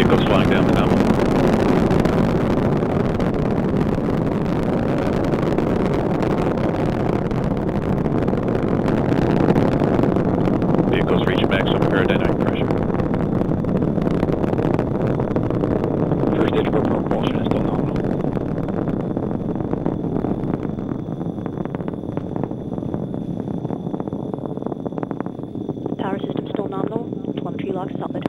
Vehicles flying down the nominal. Vehicles reach maximum aerodynamic pressure. First stage for propulsion is still nominal. Power system still nominal. Telemetry log solid.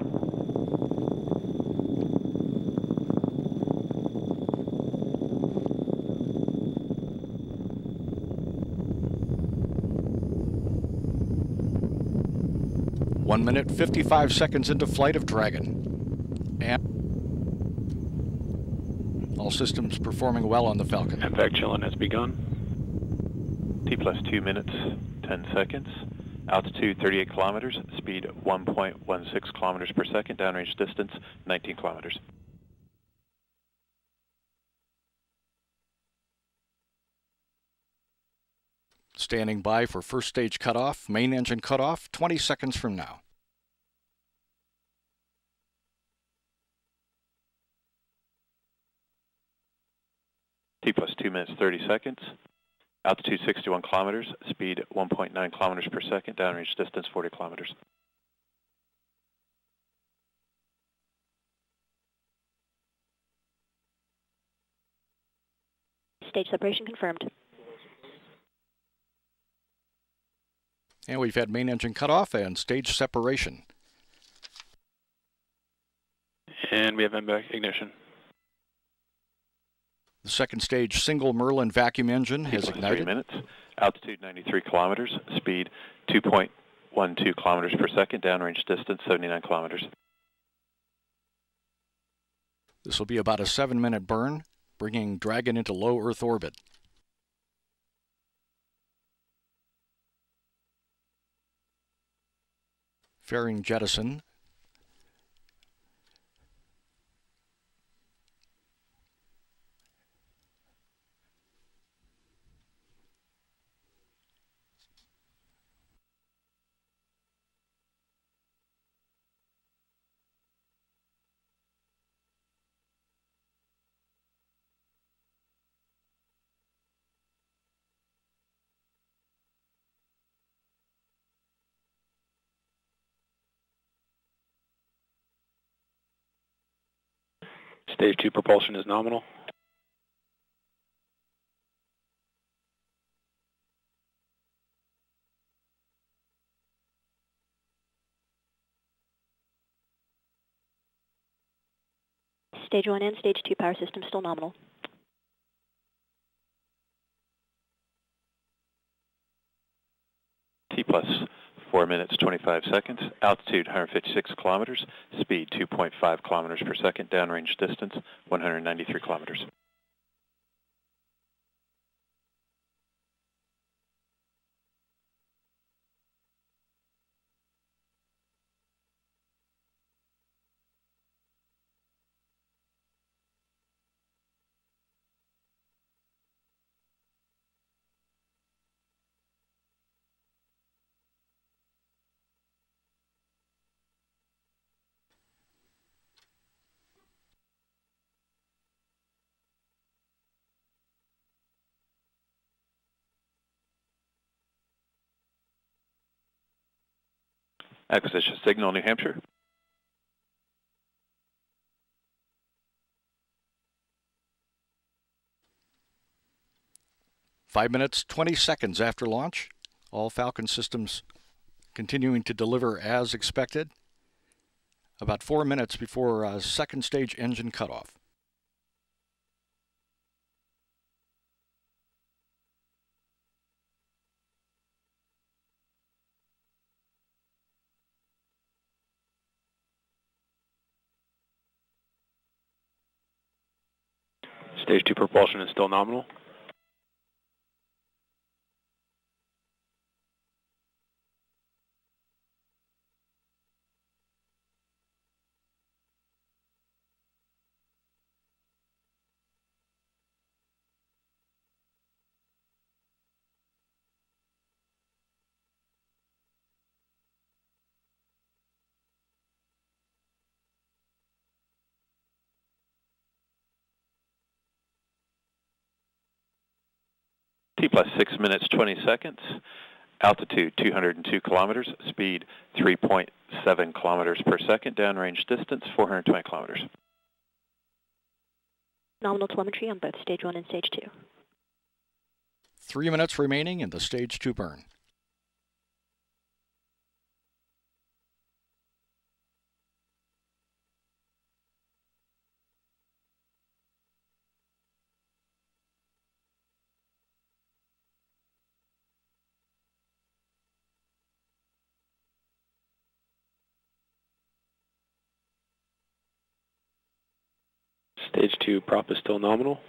One minute, 55 seconds into flight of Dragon. And all systems performing well on the Falcon. Impact chilling has begun. T plus 2 minutes, 10 seconds. Altitude 38 kilometers, speed 1.16 kilometers per second, downrange distance 19 kilometers. Standing by for first stage cutoff, main engine cutoff, 20 seconds from now. T plus 2 minutes, 30 seconds. Altitude 61 kilometers, speed 1.9 kilometers per second, downrange distance 40 kilometers. Stage separation confirmed. And we've had main engine cutoff and stage separation. And we have MVAC ignition. The second stage single Merlin vacuum engine has ignited. 3 minutes. Altitude 93 kilometers, speed 2.12 kilometers per second, downrange distance 79 kilometers. This will be about a 7-minute burn, bringing Dragon into low Earth orbit. Fairing jettison. Stage 2 propulsion is nominal. Stage 1 and Stage 2 power system still nominal. T plus 4 minutes, 25 seconds. Altitude 156 kilometers, speed 2.5 kilometers per second, downrange distance 193 kilometers. Acquisition signal, New Hampshire. Five minutes, 20 seconds after launch. All Falcon systems continuing to deliver as expected. About 4 minutes before second stage engine cutoff. Stage 2 propulsion is still nominal. T plus 6 minutes 20 seconds. Altitude 202 kilometers. Speed 3.7 kilometers per second. Downrange distance 420 kilometers. Nominal telemetry on both stage 1 and stage 2. 3 minutes remaining in the stage 2 burn. Stage 2 prop is still nominal.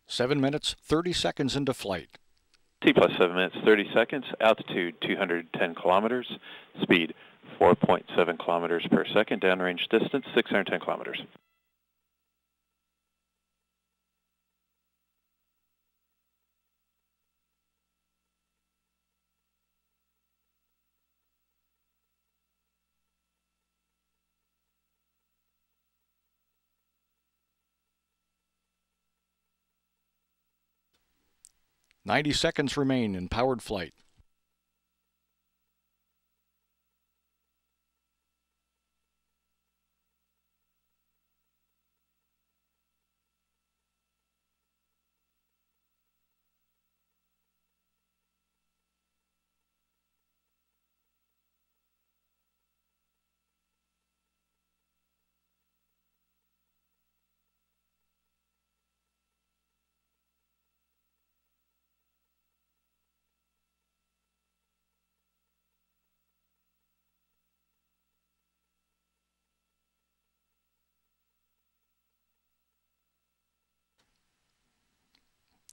Seven minutes, 30 seconds into flight. T plus 7 minutes 30 seconds. Altitude 210 kilometers. Speed 4.7 kilometers per second. Downrange distance 610 kilometers. "90 seconds remain in powered flight.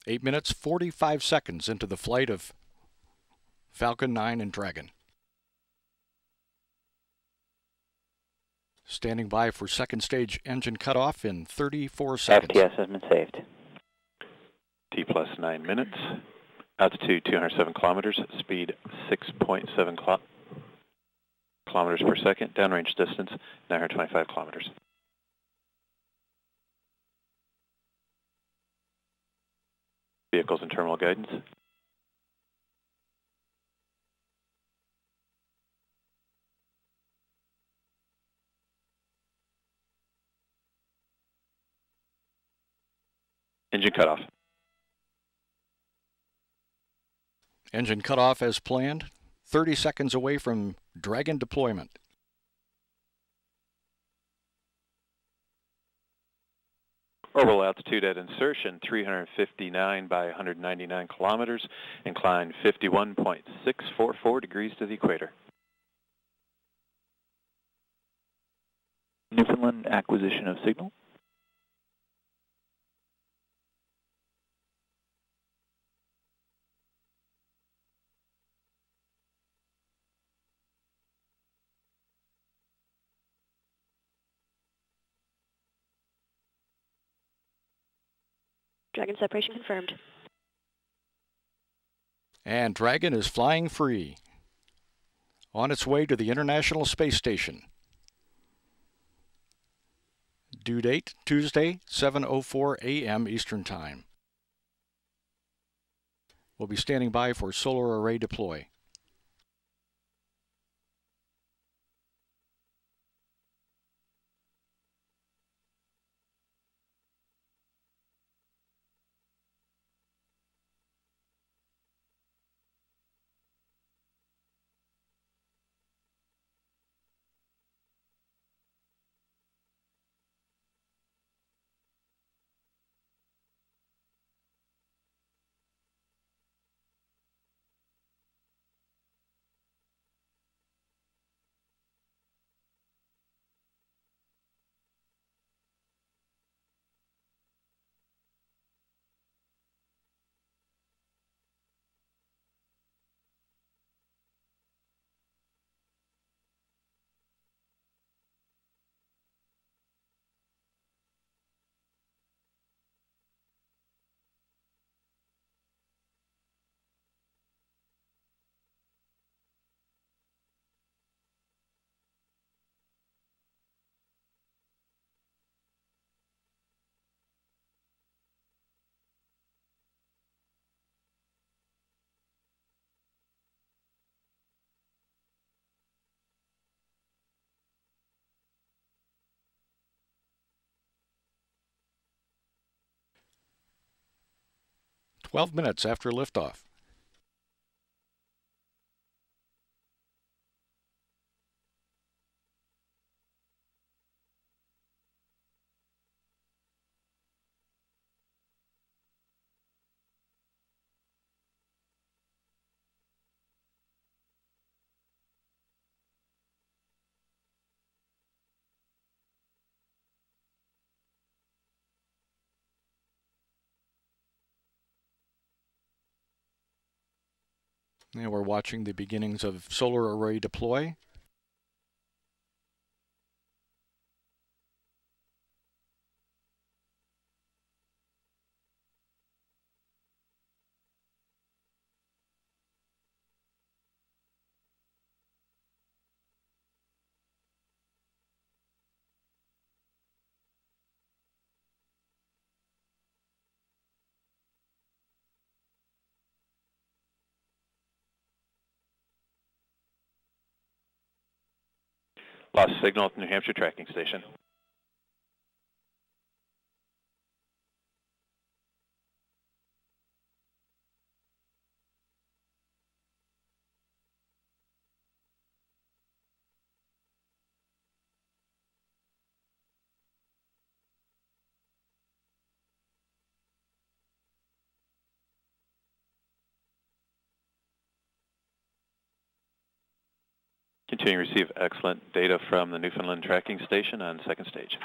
"8 minutes, 45 seconds into the flight of Falcon 9 and Dragon. Standing by for second stage engine cutoff in 34 seconds. FTS has been saved. T plus 9 minutes. Altitude 207 kilometers. Speed 6.7 kilometers per second. Downrange distance 925 kilometers. Vehicles and terminal guidance. Engine cutoff. Engine cutoff as planned. 30 seconds away from Dragon deployment. Orbital altitude at insertion 359 by 199 kilometers. Incline 51.644 degrees to the equator. Newfoundland acquisition of signal. Dragon separation confirmed. And Dragon is flying free. On its way to the International Space Station. Due date, Tuesday, 7:04 a.m. Eastern Time. We'll be standing by for solar array deploy. 12 minutes after liftoff. Now we're watching the beginnings of solar array deploy. Lost signal at the New Hampshire tracking station. Continuing to receive excellent data from the Newfoundland tracking station on second stage.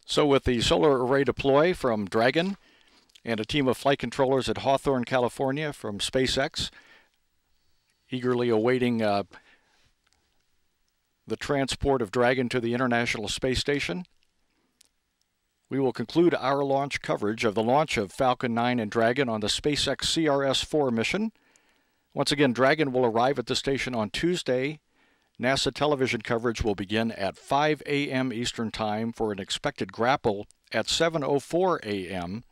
So with the solar array deploy from Dragon and a team of flight controllers at Hawthorne, California from SpaceX, eagerly awaiting the transport of Dragon to the International Space Station, we will conclude our launch coverage of the launch of Falcon 9 and Dragon on the SpaceX CRS-4 mission. Once again, Dragon will arrive at the station on Tuesday. NASA television coverage will begin at 5 a.m. Eastern Time for an expected grapple at 7:04 a.m.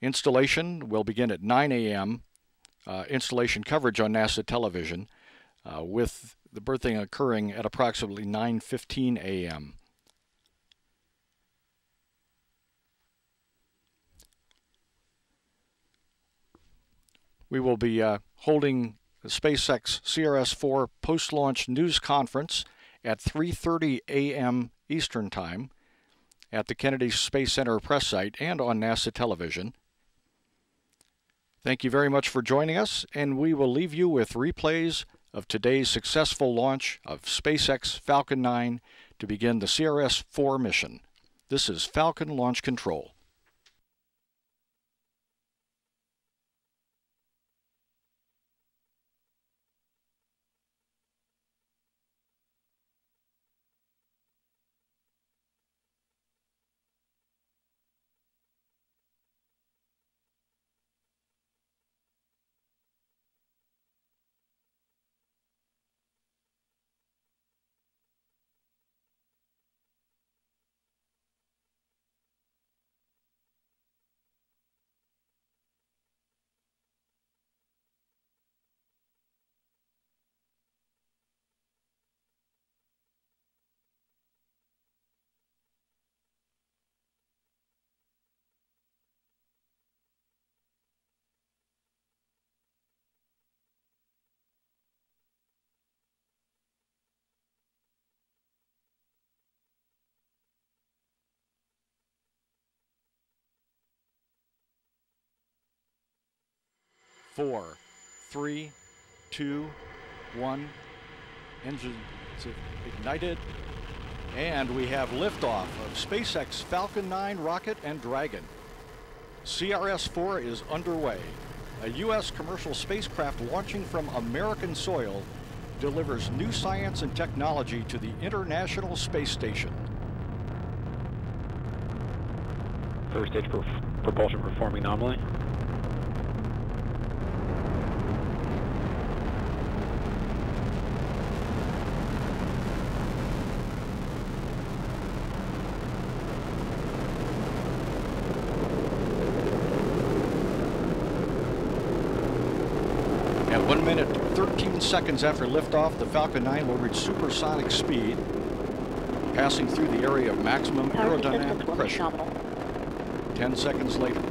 Installation will begin at 9 a.m. Installation coverage on NASA television, with the berthing occurring at approximately 9:15 a.m. We will be holding the SpaceX CRS-4 post-launch news conference at 3:30 a.m. Eastern Time at the Kennedy Space Center press site and on NASA television. Thank you very much for joining us, and we will leave you with replays of today's successful launch of SpaceX Falcon 9 to begin the CRS-4 mission. This is Falcon Launch Control. Four, 3, 2, 1. Engines ignited. And we have liftoff of SpaceX Falcon 9 rocket and Dragon. CRS-4 is underway. A U.S. commercial spacecraft launching from American soil delivers new science and technology to the International Space Station. First stage propulsion performing nominally. 1 minute, 13 seconds after liftoff, the Falcon 9 will reach supersonic speed, passing through the area of maximum aerodynamic pressure. 10 seconds later.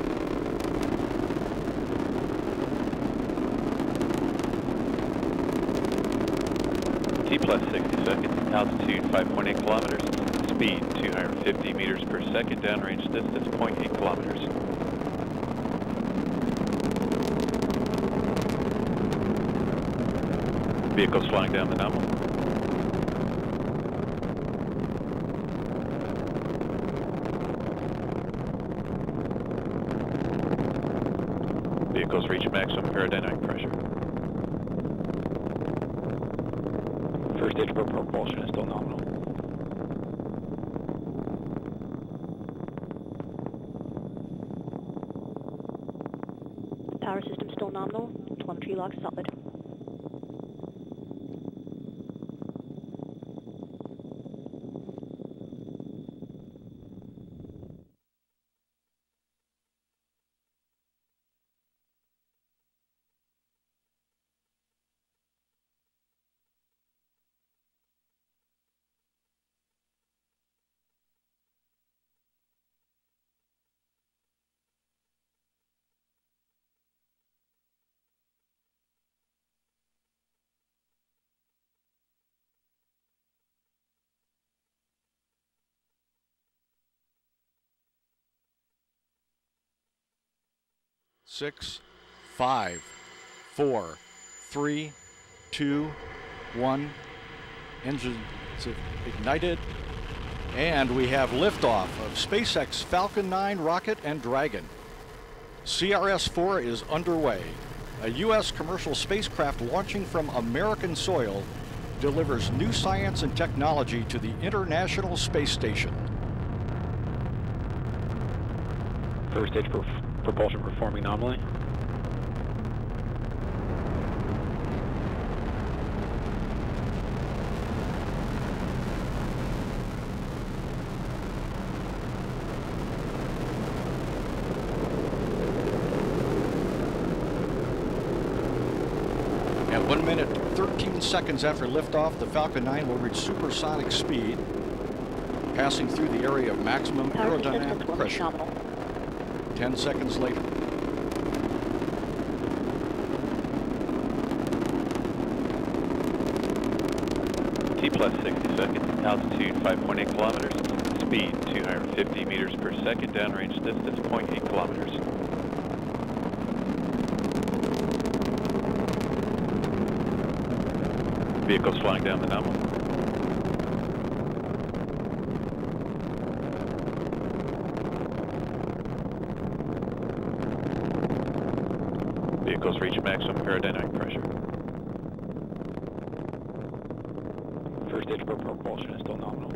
T plus 60 seconds, altitude 5.8 kilometers, speed 250 meters per second, downrange distance 0.8 kilometers. Vehicles flying down the nominal. Vehicles reach maximum aerodynamic pressure. First stage for propulsion is still nominal. Power system still nominal. Telemetry log solid. Six, 5, 4, 3, 2, 1. Engines ignited. And we have liftoff of SpaceX Falcon 9 rocket and Dragon. CRS-4 is underway. A U.S. commercial spacecraft launching from American soil delivers new science and technology to the International Space Station. First stage propulsion performing nominally. At 1 minute, 13 seconds after liftoff, the Falcon 9 will reach supersonic speed, passing through the area of maximum aerodynamic pressure. 10 seconds later. T plus 60 seconds, altitude 5.8 kilometers, speed 250 meters per second, downrange distance 0.8 kilometers. Vehicles flying down the nominal. Vehicles reach maximum aerodynamic pressure. First stage for propulsion is still nominal.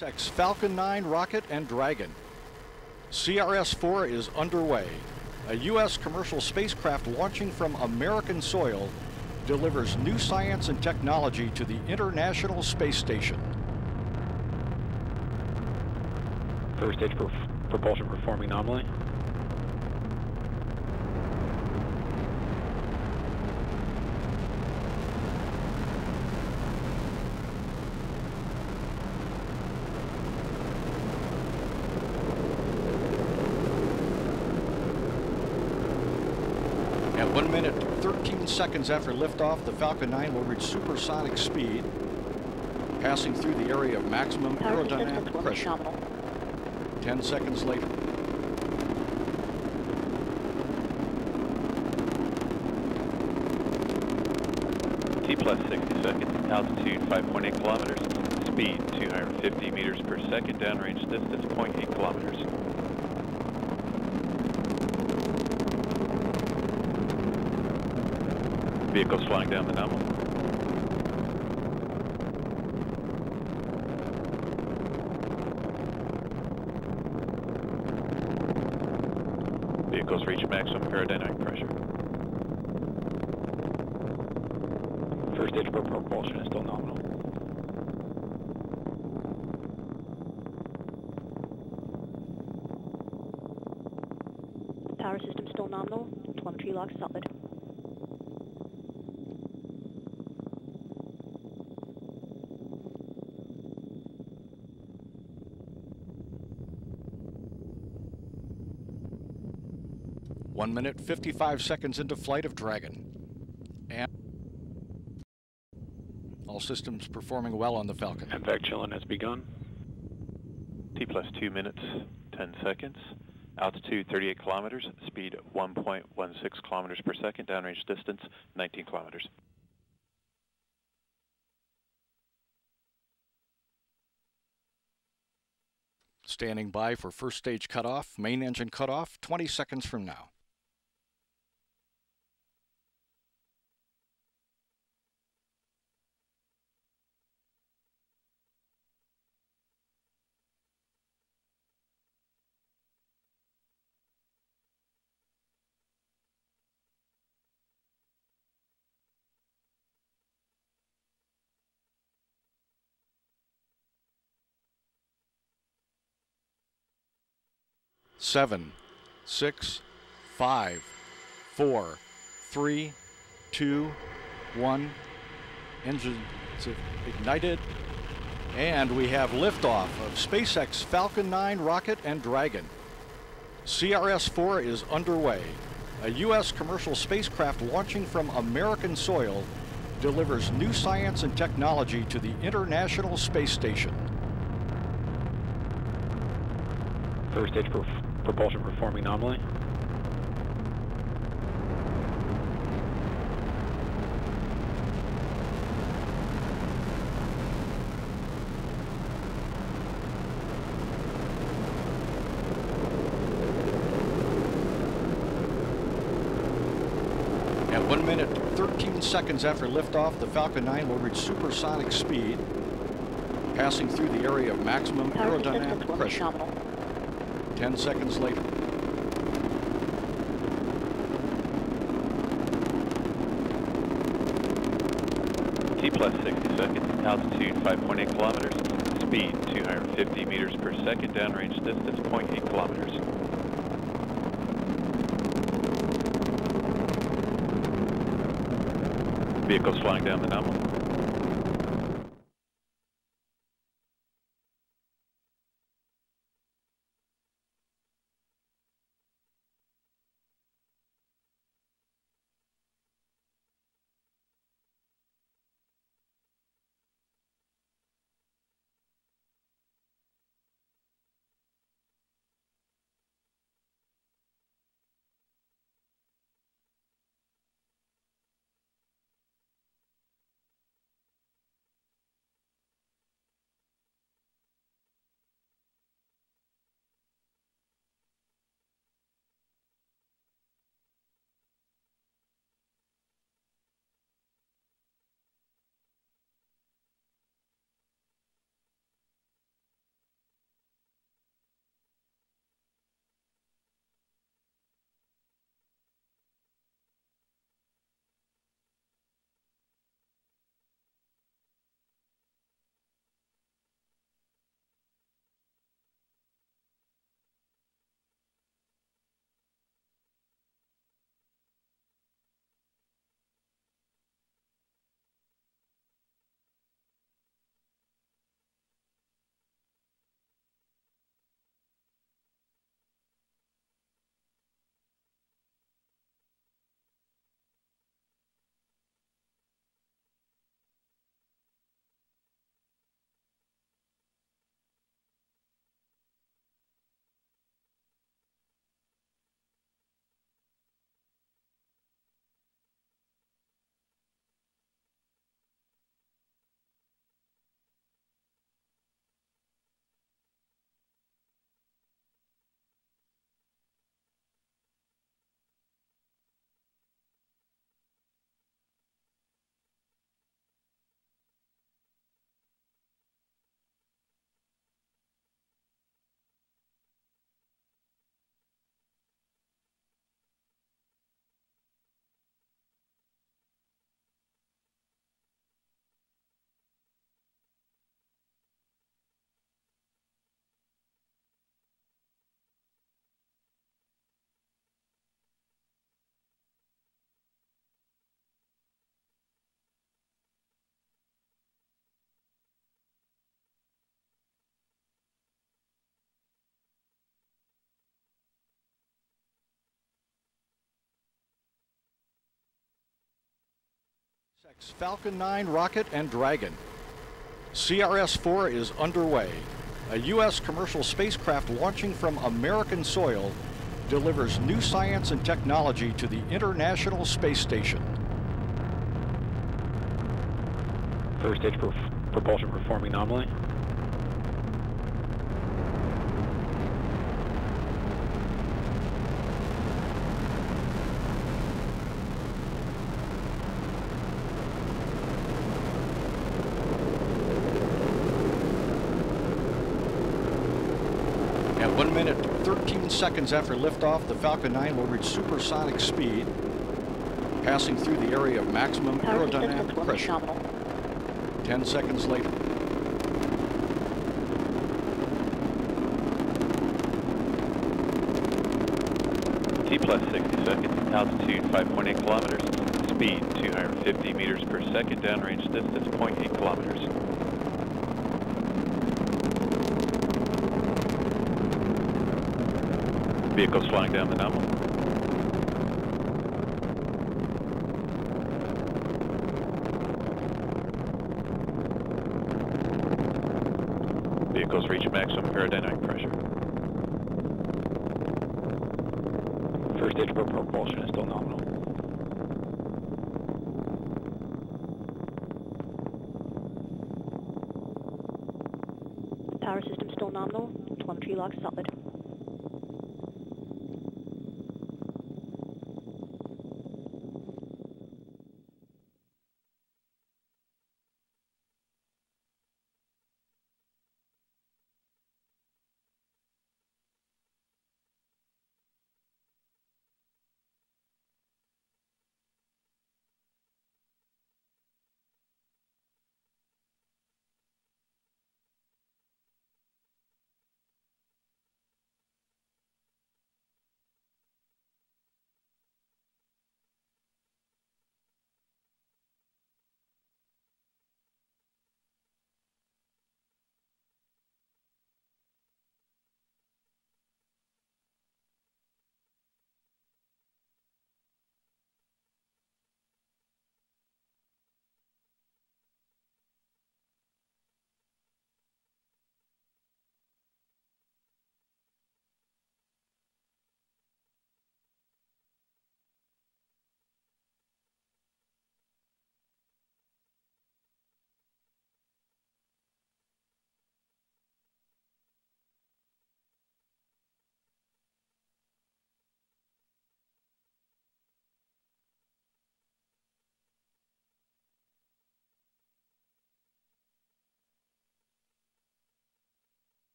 SpaceX Falcon 9 rocket and Dragon. CRS-4 is underway. A U.S. commercial spacecraft launching from American soil delivers new science and technology to the International Space Station. First stage propulsion performing nominally. At 1 minute, 13 seconds after liftoff, the Falcon 9 will reach supersonic speed, passing through the area of maximum aerodynamic pressure. 10 seconds later. T plus 60 seconds, altitude 5.8 kilometers, speed 250 meters per second, downrange distance 0.8 kilometers. Vehicles flying down the nominal. Vehicles reach maximum aerodynamic pressure. First stage for propulsion is still nominal. Power system still nominal. Telemetry lock solid. One minute, 55 seconds into flight of Dragon. And all systems performing well on the Falcon. MVAC chilling has begun. T plus 2 minutes, 10 seconds. Altitude 38 kilometers, speed 1.16 kilometers per second, downrange distance 19 kilometers. Standing by for first stage cutoff, main engine cutoff, 20 seconds from now. Seven, 6, 5, 4, 3, 2, 1. Engines ignited. And we have liftoff of SpaceX Falcon 9 rocket and Dragon. CRS-4 is underway. A U.S. commercial spacecraft launching from American soil delivers new science and technology to the International Space Station. First stage propulsion performing nominally. At 1 minute, 13 seconds after liftoff, the Falcon 9 will reach supersonic speed, passing through the area of maximum aerodynamic pressure. 10 seconds later. T plus 60 seconds, altitude 5.8 kilometers, speed 250 meters per second, downrange distance 0.8 kilometers. Vehicles flying down the nominal. SpaceX Falcon 9 rocket and Dragon. CRS-4 is underway. A U.S. commercial spacecraft launching from American soil delivers new science and technology to the International Space Station. First stage propulsion performing nominally. At 1 minute, 13 seconds after liftoff, the Falcon 9 will reach supersonic speed, passing through the area of maximum aerodynamic pressure. 10 seconds later. T plus 60 seconds, altitude 5.8 kilometers, speed 250 meters per second, downrange distance 0.8 kilometers. Vehicles flying down the nominal. Vehicles reach maximum aerodynamic pressure. First stage for propulsion is still nominal. Power system still nominal. Telemetry lock solid.